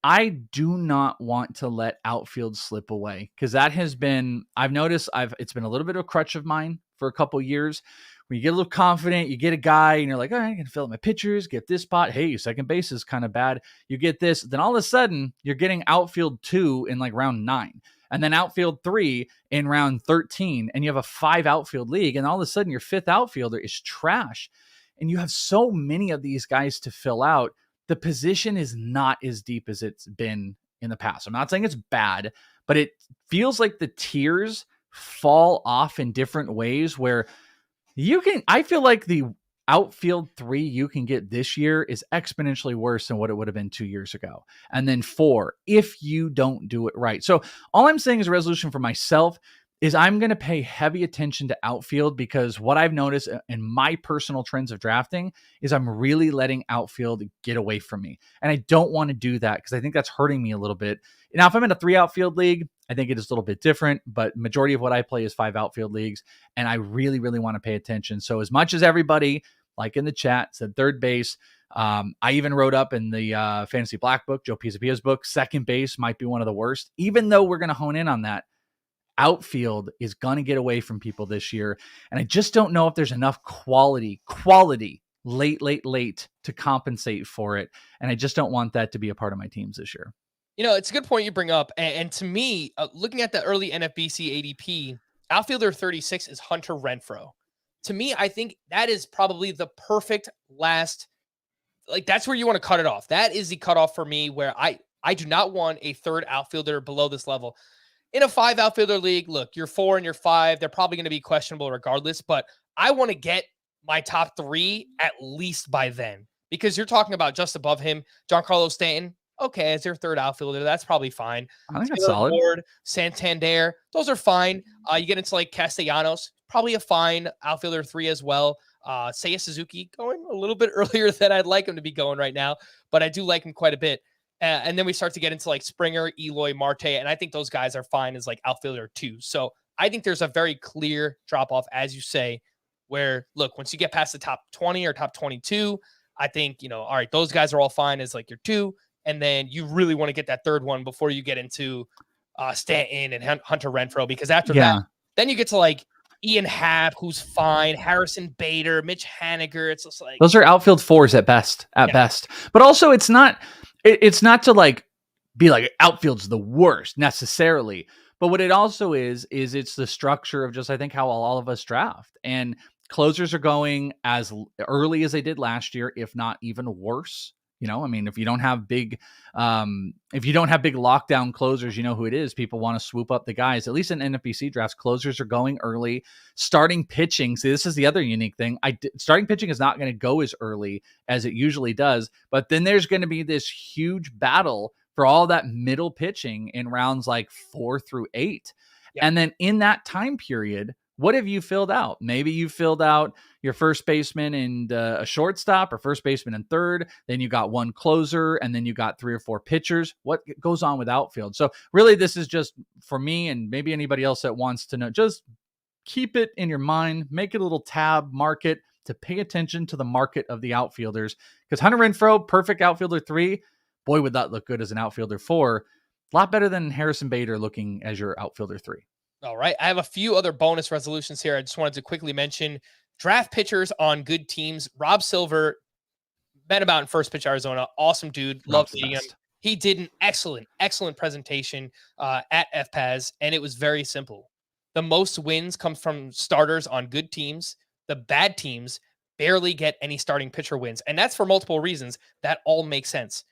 I do not want to let outfield slip away, because that has been, I've noticed it's been a little bit of a crutch of mine for a couple years when you get a little confident, you get a guy and you're like, all right, I can fill out my pitchers, get this spot. Hey, second base is kind of bad. You get this. Then all of a sudden you're getting outfield 2 in like round 9 and then outfield 3 in round 13. And you have a 5 outfield league. And all of a sudden your 5th outfielder is trash. And you have so many of these guys to fill out. The position is not as deep as it's been in the past. I'm not saying it's bad, but it feels like the tiers fall off in different ways where I feel like the outfield 3 you can get this year is exponentially worse than what it would have been 2 years ago. And then 4, if you don't do it right. So all I'm saying is a resolution for myself is I'm going to pay heavy attention to outfield, because what I've noticed in my personal trends of drafting is I'm really letting outfield get away from me. And I don't want to do that because I think that's hurting me a little bit. Now, if I'm in a 3 outfield league, I think it is a little bit different, but majority of what I play is 5 outfield leagues. And I really, really want to pay attention. So as much as everybody, like in the chat, said third base, I even wrote up in the Fantasy Black book, Joe Pisapia's book, second base might be one of the worst. Even though we're going to hone in on that, outfield is going to get away from people this year. And I just don't know if there's enough quality late to compensate for it. And I just don't want that to be a part of my teams this year.
It's a good point you bring up. And to me, looking at the early NFBC ADP, outfielder 36 is Hunter Renfroe. To me, I think that is probably the perfect last, like that's where you want to cut it off. That is the cutoff for me, where I do not want a third outfielder below this level. In a 5 outfielder league, look, your 4 and your 5, they're probably going to be questionable regardless, but I want to get my top 3 at least by then, because you're talking about just above him, Giancarlo Stanton. Okay, as your third outfielder, that's probably fine.
I think that's solid.
Ford, Santander, those are fine. You get into like Castellanos, probably a fine outfielder 3 as well. Seiya Suzuki going a little bit earlier than I'd like him to be going right now, but I do like him quite a bit. And then we start to get into like Springer, Eloy, Marte, and I think those guys are fine as like outfielder 2. So I think there's a very clear drop off, as you say, where look, once you get past the top 20 or top 22, I think, all right, those guys are all fine as like your 2. And then you really want to get that third one before you get into Stanton and Hunter Renfroe, because after that, then you get to like Ian Happ, who's fine, Harrison Bader, Mitch Haniger. It's just like
those are outfield 4s at best, best. But also it's not to like be like outfield's the worst necessarily. But what it also is it's the structure of just, I think, how all of us draft. And closers are going as early as they did last year, if not even worse. I mean, if you don't have big lockdown closers, you know who it is. People want to swoop up the guys. At least in NFBC drafts, closers are going early. Starting pitching. See, this is the other unique thing. Starting pitching is not going to go as early as it usually does. But then there's going to be this huge battle for all that middle pitching in rounds like 4 through 8. Yeah. And then in that time period, what have you filled out? Maybe you filled out your first baseman and a shortstop, or first baseman and third. Then you got 1 closer, and then you got 3 or 4 pitchers. What goes on with outfield? So really, this is just for me, and maybe anybody else that wants to know, just keep it in your mind, make it a little tab, mark it to pay attention to the market of the outfielders. Because Hunter Renfroe, perfect outfielder 3, boy, would that look good as an outfielder 4. A lot better than Harrison Bader looking as your outfielder 3.
All right. I have a few other bonus resolutions here. I just wanted to quickly mention draft pitchers on good teams. Rob Silver, met about in First Pitch Arizona. Awesome dude. Love meeting him. He did an excellent presentation at FPAS, and it was very simple. The most wins come from starters on good teams. The bad teams barely get any starting pitcher wins, and that's for multiple reasons. That all makes sense.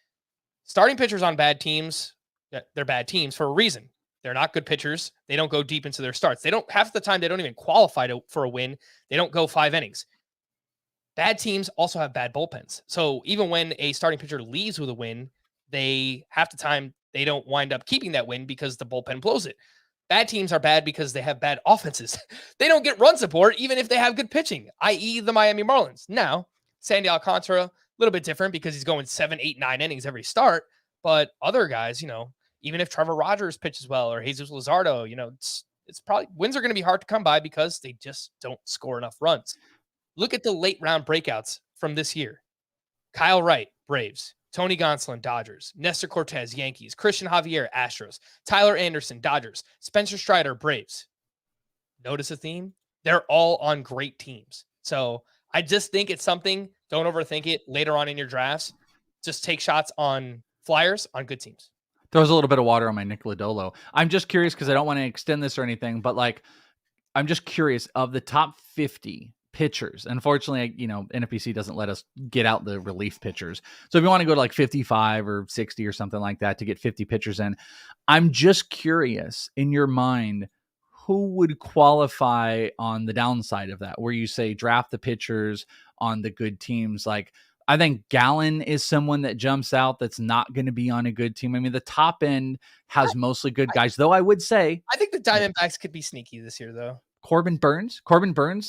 Starting pitchers on bad teams, they're bad teams for a reason. They're not good pitchers. They don't go deep into their starts. They don't, half the time, they don't even qualify for a win. They don't go 5 innings. Bad teams also have bad bullpens. So even when a starting pitcher leaves with a win, half the time they don't wind up keeping that win because the bullpen blows it. Bad teams are bad because they have bad offenses. They don't get run support even if they have good pitching, i.e. the Miami Marlins. Now, Sandy Alcantara, a little bit different because he's going 7, 8, 9 innings every start. But other guys, even if Trevor Rogers pitches well, or Jesus Luzardo, it's probably wins are going to be hard to come by because they just don't score enough runs. Look at the late round breakouts from this year. Kyle Wright, Braves. Tony Gonsolin, Dodgers. Nestor Cortez, Yankees. Christian Javier, Astros. Tyler Anderson, Dodgers. Spencer Strider, Braves. Notice a theme? They're all on great teams. So I just think it's something. Don't overthink it later on in your drafts. Just take shots on flyers on good teams.
Throws a little bit of water on my Nicoladolo. I'm just curious because I don't want to extend this or anything, but like, I'm just curious of the top 50 pitchers. Unfortunately, NFBC doesn't let us get out the relief pitchers. So if you want to go to like 55 or 60 or something like that to get 50 pitchers in, I'm just curious in your mind, who would qualify on the downside of that, where you say draft the pitchers on the good teams? Like, I think Gallen is someone that jumps out that's not going to be on a good team. I mean, the top end has mostly good guys, though I would say.
I think the Diamondbacks could be sneaky this year, though.
Corbin Burns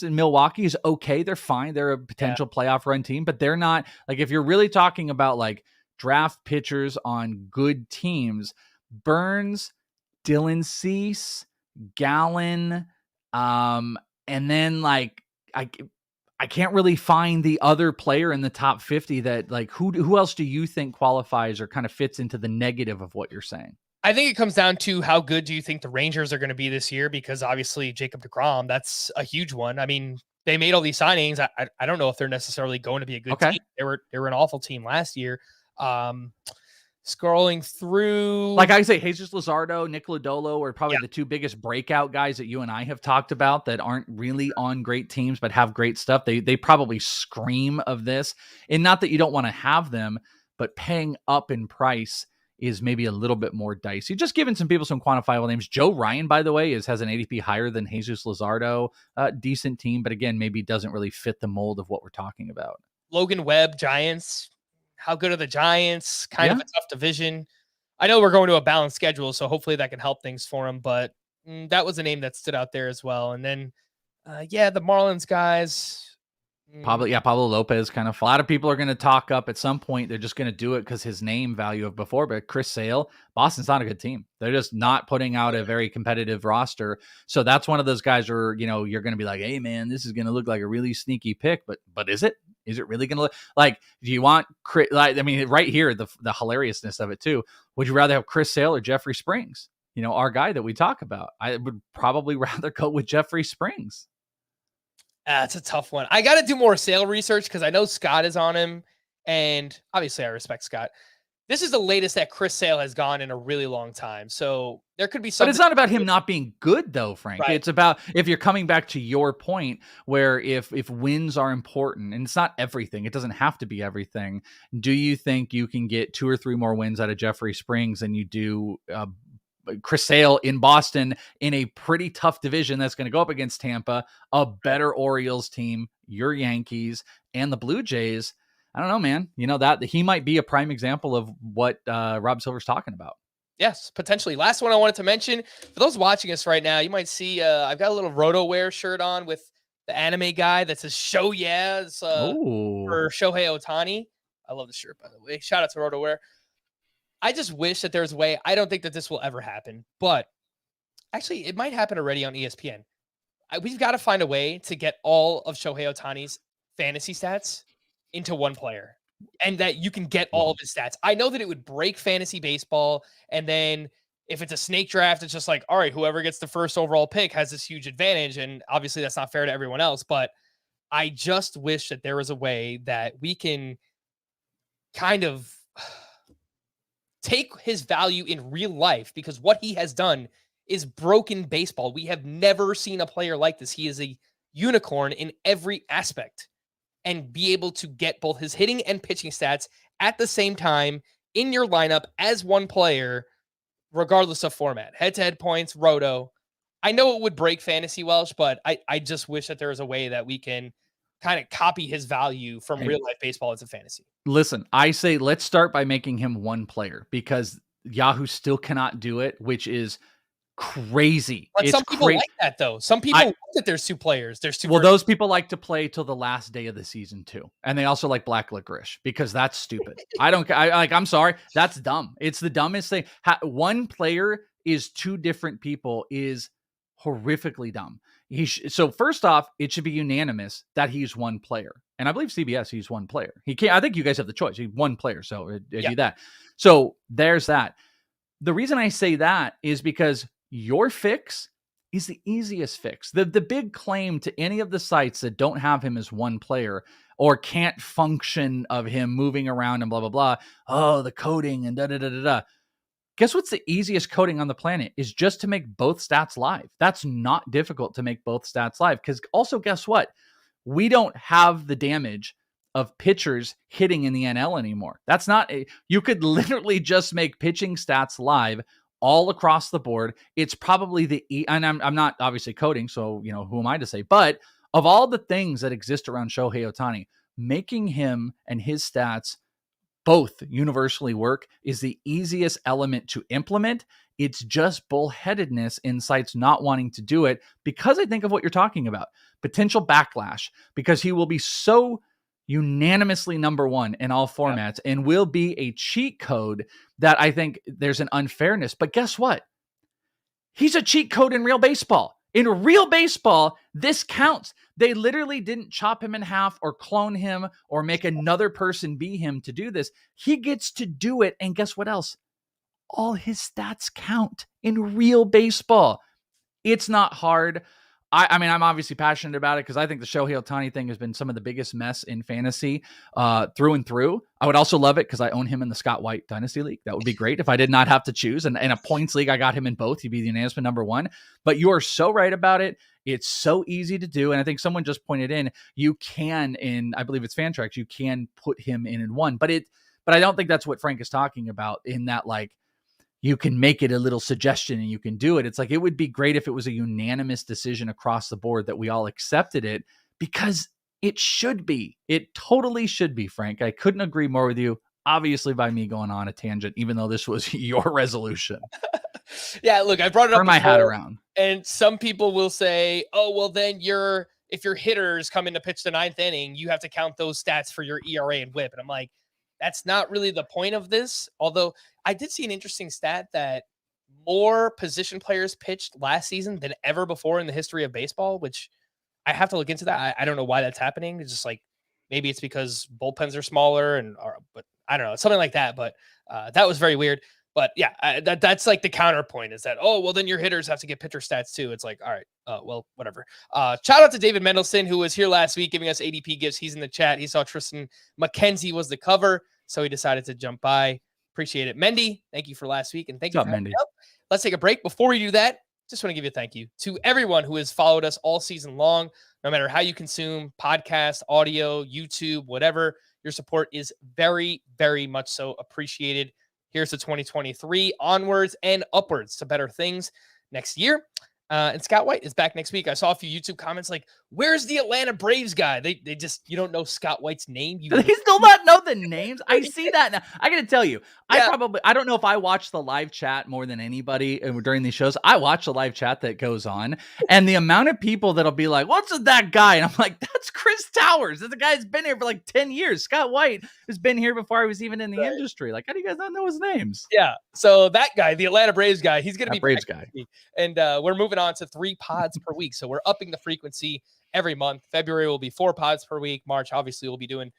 in Milwaukee is okay. They're fine. They're a potential playoff run team, but they're not, like, if you're really talking about like draft pitchers on good teams, Burns, Dylan Cease, Gallen, and then like I can't really find the other player in the top 50 that, like, who else do you think qualifies or kind of fits into the negative of what you're saying?
I think it comes down to how good do you think the Rangers are going to be this year? Because obviously Jacob deGrom, that's a huge one. I mean, they made all these signings. I don't know if they're necessarily going to be a good team. They were an awful team last year. Scrolling through,
like I say, Jesus Luzardo, Nick Lodolo are probably the two biggest breakout guys that you and I have talked about that aren't really on great teams but have great stuff. They probably scream of this, and not that you don't want to have them, but paying up in price is maybe a little bit more dicey. Just giving some people some quantifiable names. Joe Ryan, by the way, has an ADP higher than Jesus Luzardo. Decent team, but again, maybe doesn't really fit the mold of what we're talking about.
Logan Webb, Giants. How good are the Giants? Kind of a tough division. I know we're going to a balanced schedule, so hopefully that can help things for them, but that was a name that stood out there as well. And then, the Marlins guys.
Pablo Lopez kind of. A lot of people are going to talk up at some point. They're just going to do it because his name value of before. But Chris Sale, Boston's not a good team. They're just not putting out a very competitive roster. So that's one of those guys where, you're going to be like, hey man, this is going to look like a really sneaky pick. But is it? Is it really going to look like? Do you want Chris? Like, I mean, right here, the hilariousness of it too. Would you rather have Chris Sale or Jeffrey Springs? Our guy that we talk about. I would probably rather go with Jeffrey Springs.
It's a tough one. I got to do more Sale research because I know Scott is on him, and obviously I respect Scott. This is the latest that Chris Sale has gone in a really long time. So there could be something.
But it's not about him not being good, though, Frank. Right. It's about, if you're coming back to your point, where if wins are important, and it's not everything, it doesn't have to be everything. Do you think you can get 2 or 3 more wins out of Jeffrey Springs than you do Chris Sale in Boston in a pretty tough division that's going to go up against Tampa, a better Orioles team, your Yankees, and the Blue Jays? I don't know, man. That he might be a prime example of what Rob Silver's talking about.
Yes, potentially. Last one I wanted to mention, for those watching us right now, you might see I've got a little RotoWear shirt on with the anime guy that says "Show Yes" for Shohei Ohtani. I love the shirt, by the way. Shout out to RotoWear. I just wish that there's a way. I don't think that this will ever happen, but actually it might happen already on ESPN. We've got to find a way to get all of Shohei Ohtani's fantasy stats into one player, and that you can get all of his stats. I know that it would break fantasy baseball, and then if it's a snake draft, it's just like, all right, whoever gets the first overall pick has this huge advantage, and obviously that's not fair to everyone else, but I just wish that there was a way that we can kind of take his value in real life, because what he has done is broken baseball. We have never seen a player like this. He is a unicorn in every aspect, and be able to get both his hitting and pitching stats at the same time in your lineup as one player, regardless of format, head-to-head points, roto. I know it would break fantasy, Welsh, but I just wish that there was a way that we can kind of copy his value from real life baseball into fantasy.
Listen, I say let's start by making him one player, because Yahoo still cannot do it, which is crazy.
But some people like that, though. Some people like that there's 2 players. There's 2.
Well, those people like to play till the last day of the season too, and they also like black licorice, because that's stupid. I'm sorry, that's dumb. It's the dumbest thing. One player is 2 different people is horrifically dumb. So first off, it should be unanimous that he's one player. And I believe CBS, he's one player. He can't. I think you guys have the choice. He's one player, so do that. So there's that. The reason I say that is because your fix is the easiest fix. The big claim to any of the sites that don't have him as one player or can't function of him moving around and blah, blah, blah. Oh, the coding and da, da, da, da, da. Guess what's the easiest coding on the planet is just to make both stats live. That's not difficult to make both stats live. Because also, guess what? We don't have the damage of pitchers hitting in the NL anymore. That's not, you could literally just make pitching stats live all across the board. It's probably and I'm not obviously coding, so, who am I to say? But of all the things that exist around Shohei Ohtani, making him and his stats both universally work is the easiest element to implement. It's just bullheadedness in sites not wanting to do it because I think of what you're talking about. Potential backlash, because he will be so unanimously number one in all formats and will be a cheat code that I think there's an unfairness. But guess what? He's a cheat code in real baseball. In real baseball, this counts. They literally didn't chop him in half or clone him or make another person be him to do this. He gets to do it. And guess what else? All his stats count in real baseball. It's not hard. I mean, I'm obviously passionate about it because I think the Shohei Ohtani thing has been some of the biggest mess in fantasy through and through. I would also love it because I own him in the Scott White Dynasty League. That would be great if I did not have to choose. And in a points league, I got him in both. He'd be the unanimous number one. But you are so right about it. It's so easy to do. And I think someone just pointed in, you can, I believe it's Fantrax, you can put him in one. But I don't think that's what Frank is talking about in that, like, you can make it a little suggestion and you can do it. It's like, it would be great if it was a unanimous decision across the board that we all accepted it, because it should be. It totally should be, Frank. I couldn't agree more with you. Obviously by me going on a tangent, even though this was your resolution.
Yeah, look, I brought it up.
Turn my hat around.
And some people will say, oh, well, then if your hitters come in to pitch the ninth inning, you have to count those stats for your ERA and WHIP. And I'm like, that's not really the point of this. Although I did see an interesting stat that more position players pitched last season than ever before in the history of baseball, which I have to look into that. I don't know why that's happening. It's just like, maybe it's because bullpens are smaller but I don't know, something like that. But that was very weird. But yeah, that's like the counterpoint is that, oh, well, then your hitters have to get pitcher stats too. It's like, all right, well, whatever. Shout out to David Mendelson, who was here last week giving us ADP gifts. He's in the chat. He saw Tristan McKenzie was the cover, so he decided to jump by. Appreciate it. Mendy, thank you for last week. And thank you for having me up. Let's take a break. Before we do that, just want to give you a thank you to everyone who has followed us all season long, no matter how you consume podcast, audio, YouTube, whatever. Your support is very, very much so appreciated. Here's to 2023, onwards and upwards to better things next year. And Scott White is back next week. I saw a few YouTube comments like, where's the Atlanta Braves guy? They just, you don't know Scott White's name.
Do they still not know the names? I see that now. I got to tell you, yeah. I don't know if I watch the live chat more than anybody during these shows. I watch the live chat that goes on, and the amount of people that'll be like, what's with that guy? And I'm like, that's Chris Towers. That's a guy that's been here for like 10 years. Scott White has been here before I was even in the industry. Like, how do you guys not know his names?
Yeah. So that guy, the Atlanta Braves guy, he's going to be
Braves guy.
And we're moving on to 3 pods per week. So we're upping the frequency every month. February will be 4 pods per week. March, obviously, we'll be doing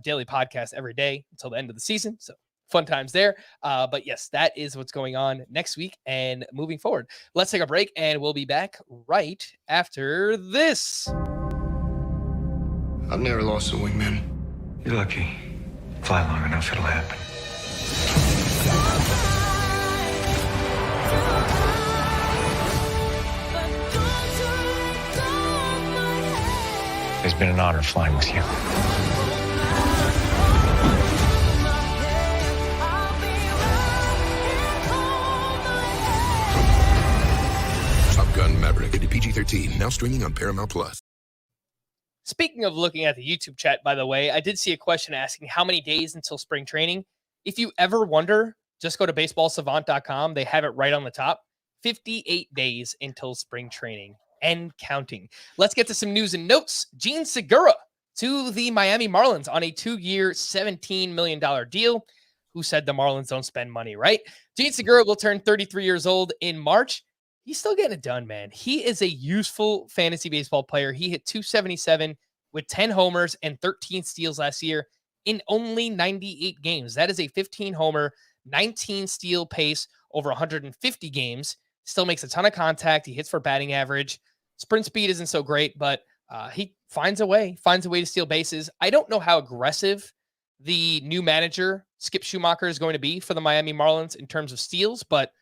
daily podcasts every day until the end of the season. So fun times there. But yes, that is what's going on next week and moving forward. Let's take a break and we'll be back right after this.
I've never lost a wingman.
You're lucky. Fly long enough, it'll happen. It's been an honor flying with you.
Top Gun Maverick, rated PG-13, now streaming on Paramount Plus.
Speaking of looking at the YouTube chat, by the way, I did see a question asking how many days until spring training. If you ever wonder, just go to baseballsavant.com. They have it right on the top. 58 days until spring training and counting. Let's get to some news and notes. Gene Segura to the Miami Marlins on a 2-year, $17 million deal. Who said the Marlins don't spend money, right? Gene Segura will turn 33 years old in March. He's still getting it done, man. He is a useful fantasy baseball player. He hit 277 with 10 homers and 13 steals last year in only 98 games. That is a 15 homer, 19 steal pace over 150 games. Still makes a ton of contact. He hits for batting average. Sprint speed isn't so great, but he finds a way to steal bases. I don't know how aggressive the new manager, Skip Schumacher, is going to be for the Miami Marlins in terms of steals, but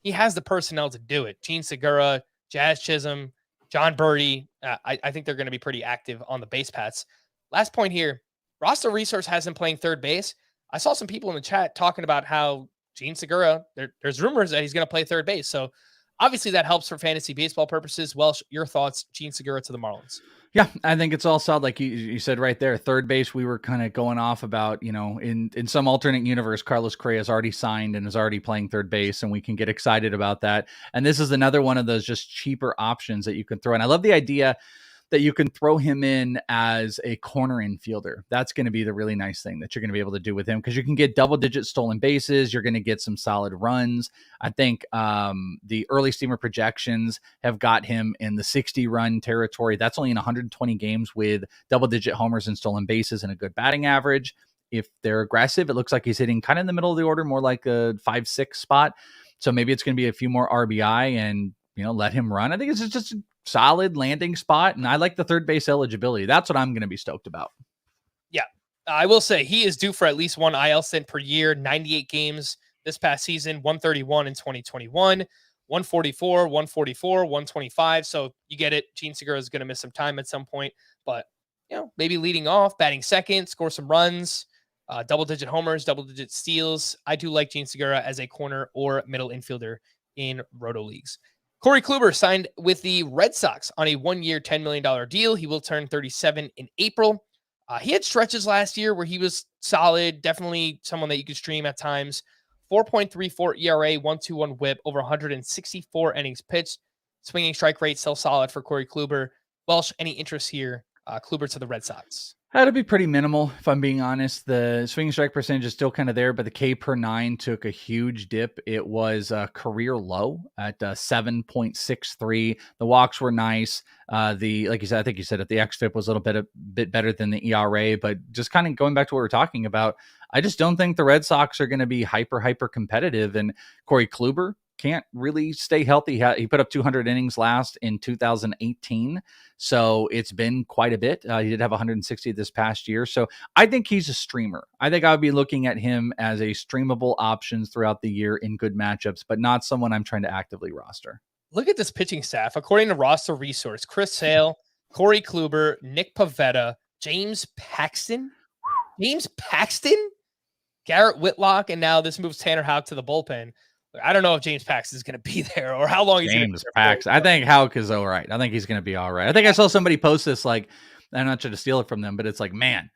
he has the personnel to do it. Gene Segura, Jazz Chisholm, John Birdie. I think they're going to be pretty active on the base paths. Last point here, roster resource has him playing third base. I saw some people in the chat talking about how Gene Segura, there's rumors that he's going to play third base. So obviously that helps for fantasy baseball purposes. Welsh, your thoughts, Gene Segura to the Marlins?
Yeah, I think it's all solid. Like you said right there, third base, we were kind of going off about, in some alternate universe, Carlos Correa is already signed and is already playing third base, and we can get excited about that. And this is another one of those just cheaper options that you can throw in. I love the idea that you can throw him in as a corner infielder. That's going to be the really nice thing that you're going to be able to do with him, because you can get double-digit stolen bases. You're going to get some solid runs. I think the early steamer projections have got him in the 60-run territory. That's only in 120 games with double-digit homers and stolen bases and a good batting average. If they're aggressive, it looks like he's hitting kind of in the middle of the order, more like a 5-6 spot. So maybe it's going to be a few more RBI and, let him run. I think it's just a solid landing spot, and I like the third base eligibility. That's what I'm going to be stoked about.
Yeah, I will say he is due for at least one IL stint per year. 98 games this past season, 131 in 2021, 144, 144, 125. So you get it. Gene Segura is going to miss some time at some point, but maybe leading off, batting second, score some runs, double-digit homers, double-digit steals. I do like Gene Segura as a corner or middle infielder in roto leagues. Corey Kluber signed with the Red Sox on a 1-year, $10 million deal. He will turn 37 in April. He had stretches last year where he was solid, definitely someone that you could stream at times. 4.34 ERA, 1.21 WHIP, over 164 innings pitched. Swinging strike rate still solid for Corey Kluber. Welsh, any interest here? Kluber to the Red Sox.
That'd be pretty minimal, if I'm being honest. The swing strike percentage is still kind of there, but the K per 9 took a huge dip. It was a career low at 7.63. The walks were nice. Like you said, I think you said it, the xFIP was a little bit better than the ERA, but just kind of going back to what we're talking about, I just don't think the Red Sox are going to be hyper competitive. And Corey Kluber can't really stay healthy. He put up 200 innings last in 2018. So it's been quite a bit. He did have 160 this past year. So I think he's a streamer. I think I would be looking at him as a streamable options throughout the year in good matchups, but not someone I'm trying to actively roster.
Look at this pitching staff. According to Roster Resource, Chris Sale, Corey Kluber, Nick Pivetta, James Paxton, Garrett Whitlock, and now this moves Tanner Houck to the bullpen. I don't know if James Paxton is going to be there or how long he's going to be there.
Paxton. I think Houck is all right. I think he's going to be all right. I think I saw somebody post this, like, I'm not trying to steal it from them, but it's like, man,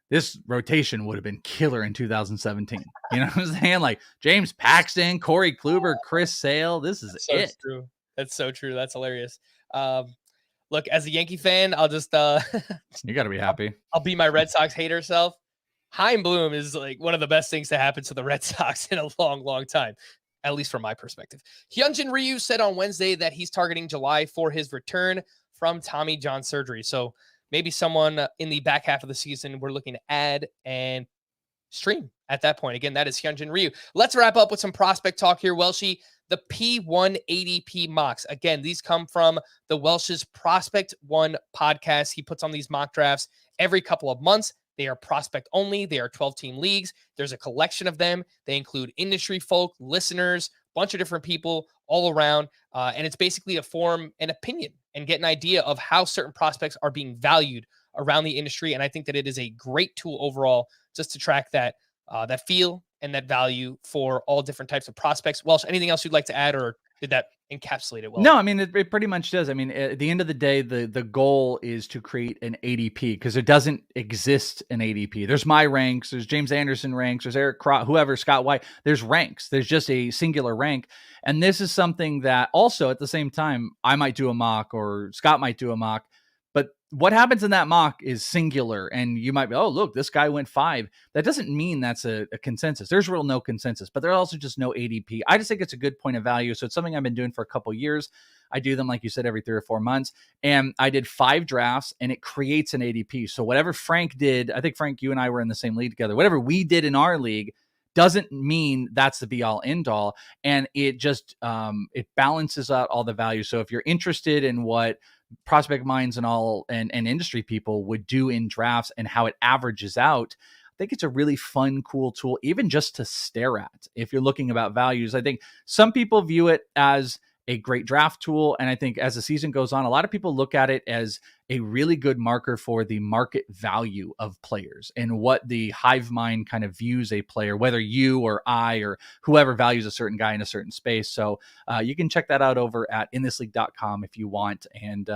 this rotation would have been killer in 2017. You know what I'm saying? Like James Paxton, Corey Kluber, Chris Sale. This is
so
it.
True. That's so true. That's hilarious. Look, as a Yankee fan, I'll just
you got to be happy.
I'll be my Red Sox hater self. Chaim Bloom is like one of the best things to happen to the Red Sox in a long time, at least from my perspective. Hyunjin Ryu said on Wednesday that he's targeting July for his return from Tommy John surgery. So maybe someone in the back half of the season we're looking to add and stream at that point. Again, that is Hyunjin Ryu. Let's wrap up with some prospect talk here, Welshie. The P1 ADP mocks. Again, these come from the Welsh's Prospect One podcast. He puts on these mock drafts every couple of months. They are prospect only. They are 12-team leagues. There's a collection of them. They include industry folk, listeners, bunch of different people all around. And it's basically to form an opinion and get an idea of how certain prospects are being valued around the industry. And I think that it is a great tool overall just to track that feel and that value for all different types of prospects. Welsh, anything else you'd like to add, or did that encapsulate it well?
No, I mean, it pretty much does. I mean, at the end of the day, the goal is to create an ADP, because there doesn't exist an ADP. There's my ranks, there's James Anderson ranks, there's Eric Cross, whoever, Scott White, there's ranks. There's just a singular rank. And this is something that also at the same time, I might do a mock or Scott might do a mock, but what happens in that mock is singular, and you might be, oh, look, this guy went 5. That doesn't mean that's a consensus. There's real no consensus, but there's also just no ADP. I just think it's a good point of value. So it's something I've been doing for a couple years. I do them, like you said, every 3 or 4 months. And I did 5 drafts, and it creates an ADP. So whatever Frank did, I think, Frank, you and I were in the same league together. Whatever we did in our league, doesn't mean that's the be all end all. And it just, it balances out all the value. So if you're interested in what prospect minds and industry people would do in drafts and how it averages out, I think it's a really fun, cool tool, even just to stare at. If you're looking about values, I think some people view it as a great draft tool. And I think as the season goes on, a lot of people look at it as a really good marker for the market value of players and what the hive mind kind of views a player, whether you or I or whoever values a certain guy in a certain space. So you can check that out over at inthisleague.com if you want. And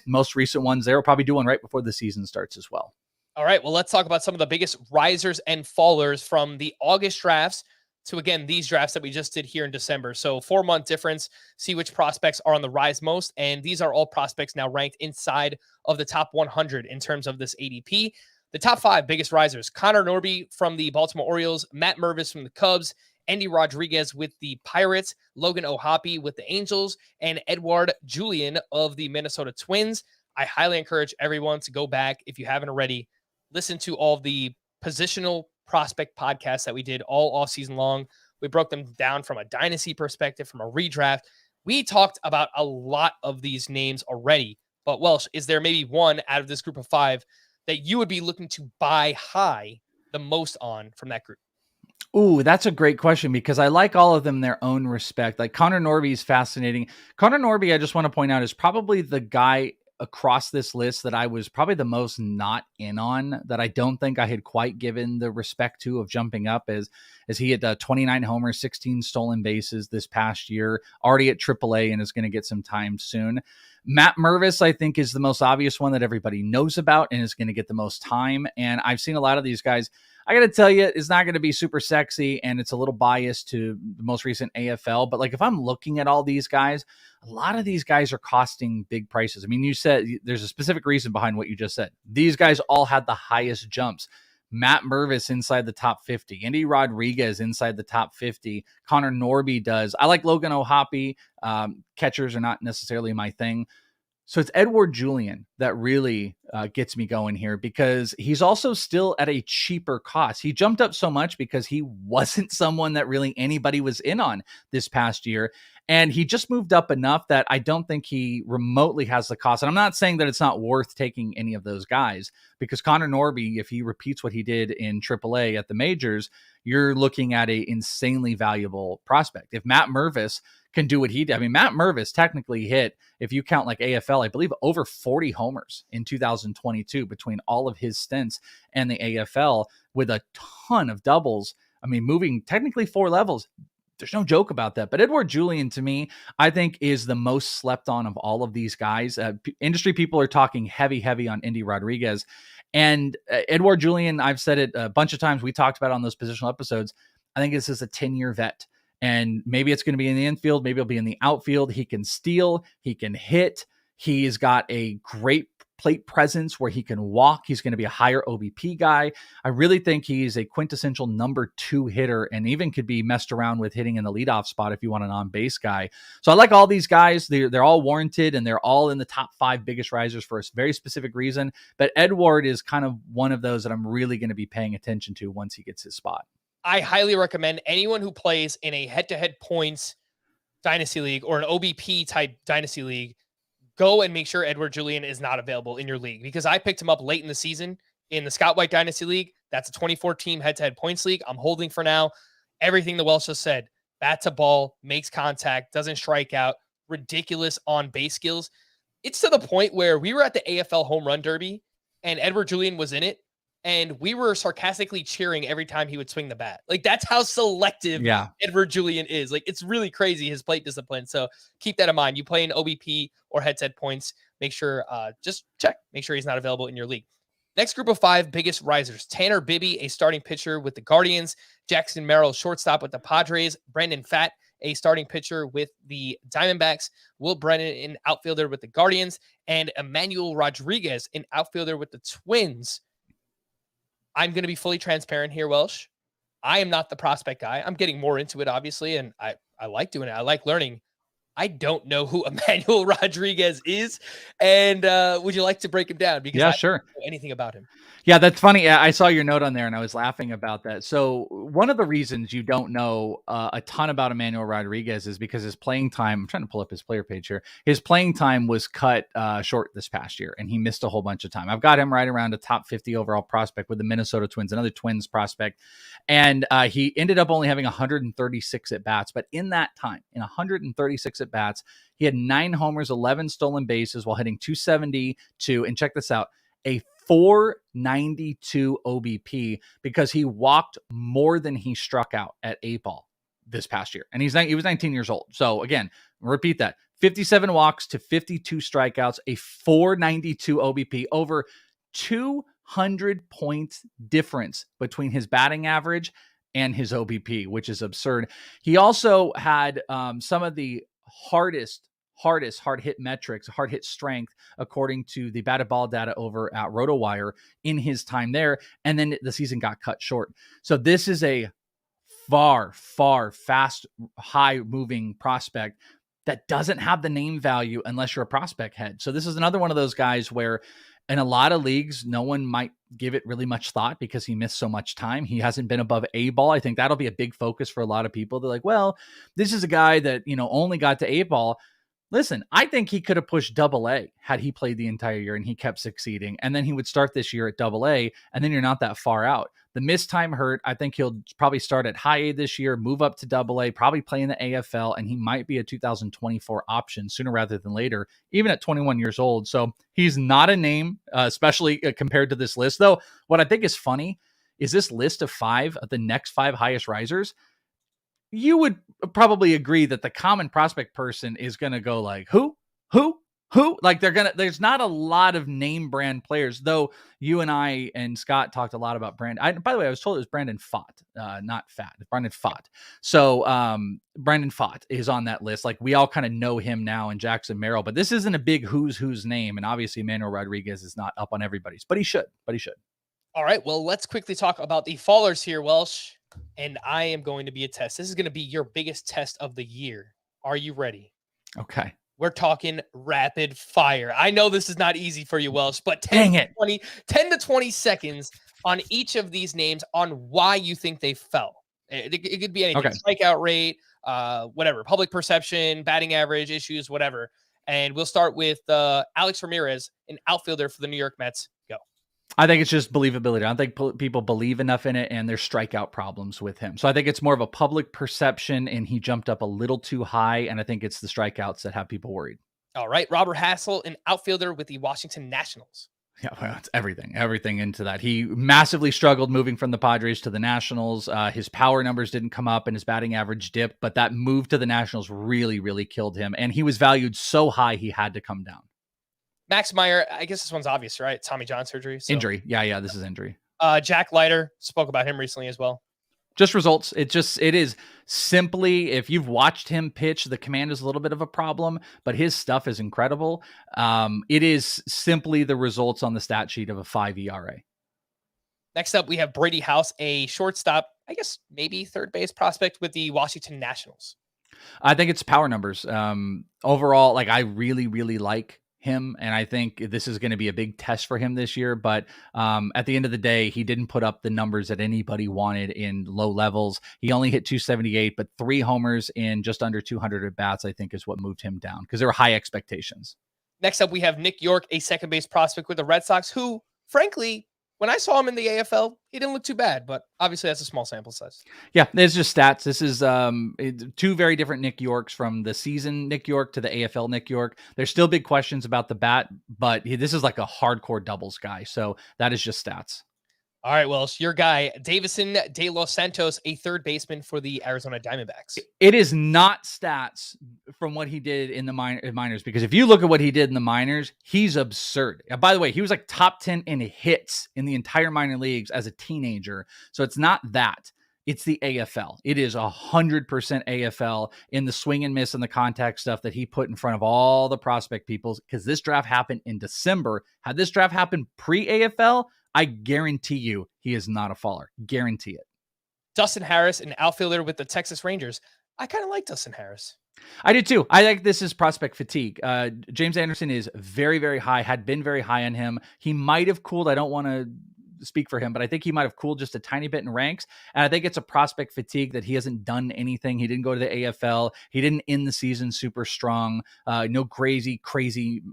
most recent ones there. We'll probably do one right before the season starts as well.
All right, well, let's talk about some of the biggest risers and fallers from the August drafts to, again, these drafts that we just did here in December. So 4-month difference, see which prospects are on the rise most. And these are all prospects now ranked inside of the top 100 in terms of this ADP. The top 5 biggest risers: Connor Norby from the Baltimore Orioles, Matt Mervis from the Cubs, Endy Rodriguez with the Pirates, Logan O'Hoppe with the Angels, and Edouard Julien of the Minnesota Twins. I highly encourage everyone to go back, if you haven't already, listen to all the positional prospect podcasts that we did all off season long. We broke them down from a dynasty perspective, from a redraft. We talked about a lot of these names already, but Welsh, is there maybe one out of this group of 5 that you would be looking to buy high the most on from that group?
Ooh, that's a great question, because I like all of them in their own respect. Like Connor Norby is fascinating. Connor Norby, I just want to point out, is probably the guy across this list that I was probably the most not in on, that I don't think I had quite given the respect to of jumping up, as he had 29 homers, 16 stolen bases this past year, already at AAA and is going to get some time soon. Matt Mervis, I think, is the most obvious one that everybody knows about and is going to get the most time. And I've seen a lot of these guys. I got to tell you, it's not going to be super sexy, and it's a little biased to the most recent AFL. But like, if I'm looking at all these guys, a lot of these guys are costing big prices. I mean, you said there's a specific reason behind what you just said. These guys all had the highest jumps. Matt Mervis inside the top 50, Endy Rodriguez inside the top 50, Connor Norby does. I like Logan O'Hoppe. Catchers are not necessarily my thing. So it's Edouard Julien that really gets me going here, because he's also still at a cheaper cost. He jumped up so much because he wasn't someone that really anybody was in on this past year. And he just moved up enough that I don't think he remotely has the cost. And I'm not saying that it's not worth taking any of those guys, because Connor Norby, if he repeats what he did in AAA at the majors, you're looking at a insanely valuable prospect. If Matt Mervis can do what he did. I mean, Matt Mervis technically hit, if you count like AFL, I believe over 40 homers in 2022 between all of his stints and the AFL, with a ton of doubles. I mean, moving technically 4 levels. There's no joke about that. But Edouard Julien, to me, I think is the most slept on of all of these guys. Industry people are talking heavy on Endy Rodriguez. And Edouard Julien, I've said it a bunch of times. We talked about it on those positional episodes. I think this is a 10-year vet. And maybe it's going to be in the infield. Maybe it'll be in the outfield. He can steal. He can hit. He's got a great plate presence where he can walk. He's going to be a higher OBP guy. I really think he's a quintessential number 2 hitter, and even could be messed around with hitting in the leadoff spot if you want an on-base guy. So I like all these guys. They're all warranted, and they're all in the top 5 biggest risers for a very specific reason. But Edouard is kind of one of those that I'm really going to be paying attention to once he gets his spot.
I highly recommend anyone who plays in a head-to-head points dynasty league or an OBP type dynasty league, go and make sure Edouard Julien is not available in your league, because I picked him up late in the season in the Scott White Dynasty League. That's a 24-team head-to-head points league. I'm holding for now. Everything the Welsh just said: bat to ball, makes contact, doesn't strike out, ridiculous on base skills. It's to the point where we were at the AFL Home Run Derby and Edouard Julien was in it, and we were sarcastically cheering every time he would swing the bat. Like, that's how selective Edouard Julien is. Like, it's really crazy, his plate discipline. So keep that in mind. You play in OBP or head-to-head points, make sure, just check, make sure he's not available in your league. Next group of 5 biggest risers: Tanner Bibby, a starting pitcher with the Guardians; Jackson Merrill, shortstop with the Padres; Brandon Pfaadt, a starting pitcher with the Diamondbacks; Will Brennan, an outfielder with the Guardians; and Emmanuel Rodriguez, an outfielder with the Twins. I'm going to be fully transparent here, Welsh. I am not the prospect guy. I'm getting more into it, obviously, and I like doing it. I like learning. I don't know who Emmanuel Rodriguez is. And would you like to break him down? Because
Yeah,
I
sure.
don't know anything about him.
Yeah, that's funny. I saw your note on there and I was laughing about that. So one of the reasons you don't know a ton about Emmanuel Rodriguez is because his playing time, I'm trying to pull up his player page here. His playing time was cut short this past year and he missed a whole bunch of time. I've got him right around a top 50 overall prospect with the Minnesota Twins, another Twins prospect. And he ended up only having 136 at bats. But in that time, in 136 at bats, he had 9 homers, 11 stolen bases while hitting 272. And check this out, a 492 OBP because he walked more than he struck out at 8-ball this past year. And he was 19 years old. So again, repeat that. 57 walks to 52 strikeouts, a 492 OBP, over 200 points difference between his batting average and his OBP, which is absurd. He also had some of the hardest hard hit metrics, hard hit strength, according to the batted ball data over at RotoWire in his time there. And then the season got cut short. So this is a far fast, high moving prospect that doesn't have the name value unless you're a prospect head. So this is another one of those guys where in a lot of leagues, no one might give it really much thought because he missed so much time. He hasn't been above A-ball. I think that'll be a big focus for a lot of people. They're like, well, this is a guy that, only got to A-ball. Listen, I think he could have pushed AA had he played the entire year and he kept succeeding. And then he would start this year at AA, and then you're not that far out. The missed time hurt. I think he'll probably start at high A this year, move up to AA, probably play in the AFL, and he might be a 2024 option sooner rather than later, even at 21 years old. So he's not a name, especially compared to this list. Though what I think is funny is this list of 5 of the next 5 highest risers. You would probably agree that the common prospect person is going to go like, who? Like there's not a lot of name brand players, though you and I and Scott talked a lot about Brandon. By the way, I was told it was Brandon Pfaadt, not Fat, Brandon Pfaadt. So Brandon Pfaadt is on that list. Like we all kind of know him now and Jackson Merrill, but this isn't a big who's name. And obviously Emmanuel Rodriguez is not up on everybody's, but he should.
All right, well, let's quickly talk about the fallers here, Welsh. And I am going to be a test. This is going to be your biggest test of the year. Are you ready?
Okay.
We're talking rapid fire. I know this is not easy for you, Welsh, but
10
to 20 seconds on each of these names on why you think they fell. It could be anything. Okay. Strikeout rate, whatever, public perception, batting average issues, whatever. And we'll start with Alex Ramirez, an outfielder for the New York Mets. Go.
I think it's just believability. I don't think people believe enough in it, and there's strikeout problems with him. So I think it's more of a public perception, and he jumped up a little too high, and I think it's the strikeouts that have people worried.
All right. Robert Hassel, an outfielder with the Washington Nationals.
Yeah, well, it's everything into that. He massively struggled moving from the Padres to the Nationals. His power numbers didn't come up and his batting average dipped, but that move to the Nationals really, really killed him. And he was valued so high, he had to come down.
Max Meyer, I guess this one's obvious, right? Tommy John surgery. So.
Injury. Yeah, this is injury.
Jack Leiter, spoke about him recently as well.
Just results. It is simply, if you've watched him pitch, the command is a little bit of a problem, but his stuff is incredible. It is simply the results on the stat sheet of a 5 ERA.
Next up, we have Brady House, a shortstop, I guess maybe third base prospect with the Washington Nationals.
I think it's power numbers. Overall, like I really, really like him, and I think this is going to be a big test for him this year, but at the end of the day, he didn't put up the numbers that anybody wanted in low levels. He only hit 278, but 3 homers in just under 200 at bats, I think, is what moved him down because there were high expectations. Next
up, we have Nick York, a second base prospect with the Red Sox, who, frankly, when I saw him in the AFL, he didn't look too bad, but obviously that's a small sample size.
Yeah, there's just stats. This is 2 very different Nick Yorks, from the season Nick York to the AFL Nick York. There's still big questions about the bat, but this is like a hardcore doubles guy. So that is just stats.
All right, well, it's your guy, Davison De Los Santos, a third baseman for the Arizona Diamondbacks.
It is not stats from what he did in the minors, because if you look at what he did in the minors, he's absurd. And by the way, he was like top 10 in hits in the entire minor leagues as a teenager. So it's not that. It's the AFL. It is 100% AFL in the swing and miss and the contact stuff that he put in front of all the prospect people, because this draft happened in December. Had this draft happened pre-AFL, I guarantee you he is not a faller. Guarantee it.
Dustin Harris, an outfielder with the Texas Rangers. I kind of like Dustin Harris.
I do too. I think this is prospect fatigue. James Anderson is very, very high, had been very high on him. He might have cooled. I don't want to speak for him, but I think he might have cooled just a tiny bit in ranks. And I think it's a prospect fatigue that he hasn't done anything. He didn't go to the AFL. He didn't end the season super strong. No crazy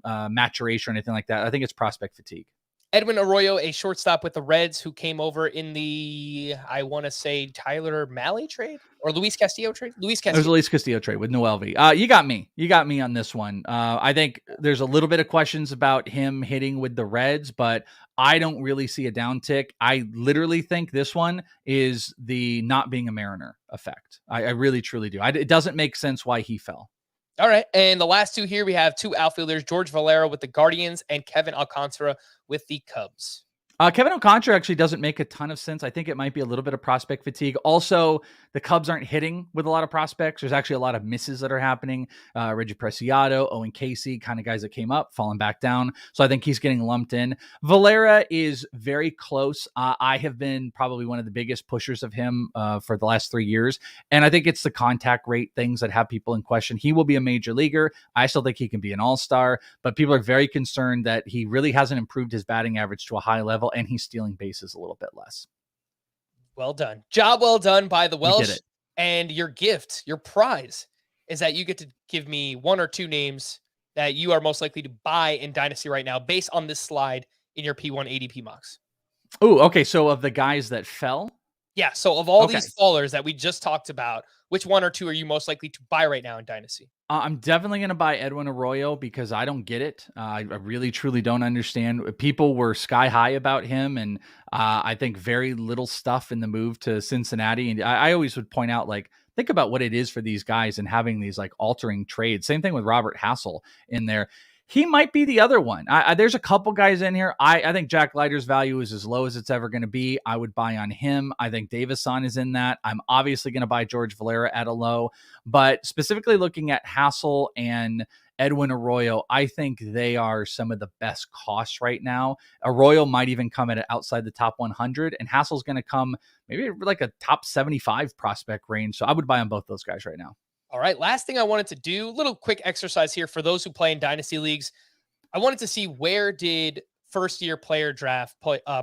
maturation or anything like that. I think it's prospect fatigue.
Edwin Arroyo, a shortstop with the Reds who came over in the, I want to say, Tyler Mahle trade or Luis Castillo trade?
It was Luis Castillo trade with Noelvi. You got me. You got me on this one. I think there's a little bit of questions about him hitting with the Reds, but I don't really see a downtick. I literally think this one is the not being a Mariner effect. I really, truly do. It doesn't make sense why he fell.
All right. And the last two here, we have two outfielders, George Valera with the Guardians and Kevin Alcantara with the Cubs.
Kevin Alcantara actually doesn't make a ton of sense. I think it might be a little bit of prospect fatigue. Also, the Cubs aren't hitting with a lot of prospects. There's actually a lot of misses that are happening. Reggie Preciado, Owen Casey, kind of guys that came up, falling back down. So I think he's getting lumped in. Valera is very close. I have been probably one of the biggest pushers of him for the last 3 years. And I think it's the contact rate things that have people in question. He will be a major leaguer. I still think he can be an all-star, but people are very concerned that he really hasn't improved his batting average to a high level, and he's stealing bases a little bit less.
Well done. Job well done by the Welsh. And your gift, your prize, is that you get to give me one or two names that you are most likely to buy in Dynasty right now based on this slide in your P1 ADP mocks.
Oh, okay. So of the guys that fell?
Yeah. So of all these fallers that we just talked about, which one or two are you most likely to buy right now in Dynasty?
I'm definitely going to buy Edwin Arroyo because I don't get it. I really, truly don't understand. People were sky high about him, and I think very little stuff in the move to Cincinnati. And I always would point out, like, think about what it is for these guys and having these like altering trades. Same thing with Robert Hassel in there. He might be the other one. There's a couple guys in here. I think Jack Leiter's value is as low as it's ever going to be. I would buy on him. I think Davison is in that. I'm obviously going to buy George Valera at a low, but specifically looking at Hassel and Edwin Arroyo, I think they are some of the best costs right now. Arroyo might even come at outside the top 100, and Hassel's going to come maybe like a top 75 prospect range. So I would buy on both those guys right now.
All right. Last thing I wanted to do, little quick exercise here for those who play in Dynasty leagues. I wanted to see where did first-year player draft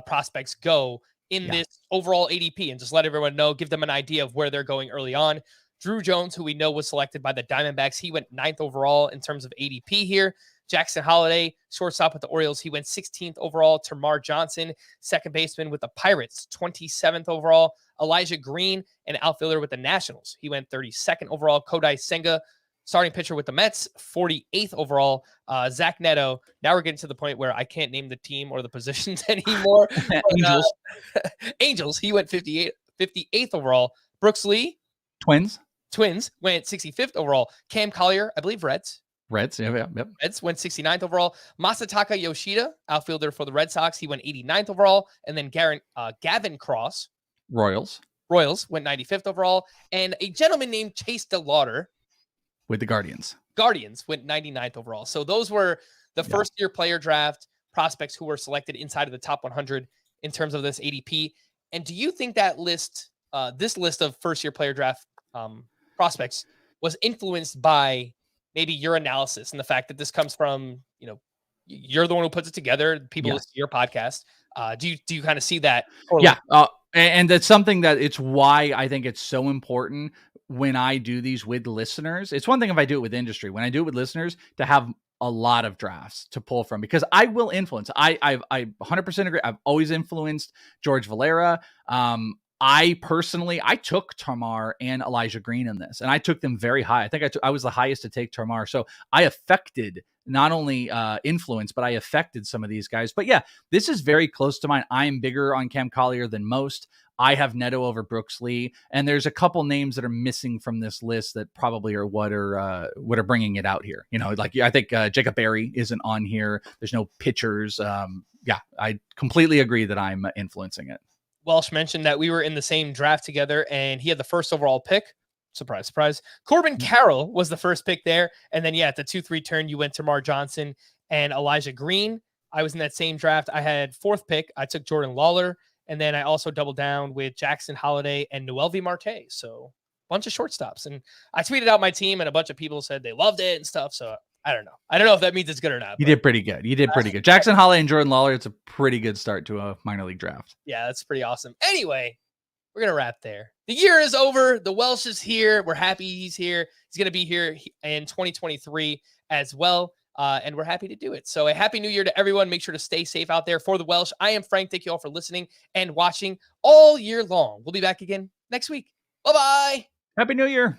prospects go in this overall ADP, and just let everyone know, give them an idea of where they're going early on. Drew Jones, who we know was selected by the Diamondbacks, he went 9th overall in terms of ADP here. Jackson Holliday, shortstop with the Orioles, he went 16th overall. Termarr Johnson, second baseman with the Pirates, 27th overall. Elijah Green, an outfielder with the Nationals, he went 32nd overall. Kodai Senga, starting pitcher with the Mets, 48th overall. Zach Neto, now we're getting to the point where I can't name the team or the positions anymore.
Angels.
Angels, he went 58th overall. Brooks Lee,
Twins
went 65th overall. Cam Collier, I believe Reds,
yep.
Reds went 69th overall. Masataka Yoshida, outfielder for the Red Sox, he went 89th overall. And then Gavin Cross,
Royals
went 95th overall. And a gentleman named Chase DeLauder
with the Guardians
went 99th overall. So those were the first-year player draft prospects who were selected inside of the top 100 in terms of this ADP. And do you think that list, this list of first-year player draft prospects was influenced by maybe your analysis and the fact that this comes from, you're the one who puts it together, people listen to your podcast. Do you kind of see that?
Yeah. And that's something that it's why I think it's so important when I do these with listeners. It's one thing if I do it with industry, when I do it with listeners, to have a lot of drafts to pull from, because I will influence. I 100% agree. I've always influenced George Valera. I took Termarr and Elijah Green in this, and I took them very high. I think I was the highest to take Termarr. So I affected not only influence, but I affected some of these guys. But yeah, this is very close to mine. I am bigger on Cam Collier than most. I have Neto over Brooks Lee, and there's a couple names that are missing from this list that probably are what are bringing it out here. I think Jacob Berry isn't on here. There's no pitchers. I completely agree that I'm influencing it.
Welsh mentioned that we were in the same draft together, and he had the first overall pick. Surprise, surprise. Corbin Carroll was the first pick there. And then, at the 2-3 turn, you went to Termarr Johnson and Elijah Green. I was in that same draft. I had fourth pick. I took Jordan Lawler. And then I also doubled down with Jackson Holliday and Noelvi Marte. So bunch of shortstops. And I tweeted out my team, and a bunch of people said they loved it and stuff. So I don't know. I don't know if that means it's good or not.
You did pretty good. You did pretty good. Jackson Holliday and Jordan Lawler, it's a pretty good start to a minor league draft.
Yeah, that's pretty awesome. Anyway, we're going to wrap there. The year is over. The Welsh is here. We're happy he's here. He's going to be here in 2023 as well. And we're happy to do it. So a happy new year to everyone. Make sure to stay safe out there. For the Welsh, I am Frank. Thank you all for listening and watching all year long. We'll be back again next week. Bye-bye.
Happy New Year.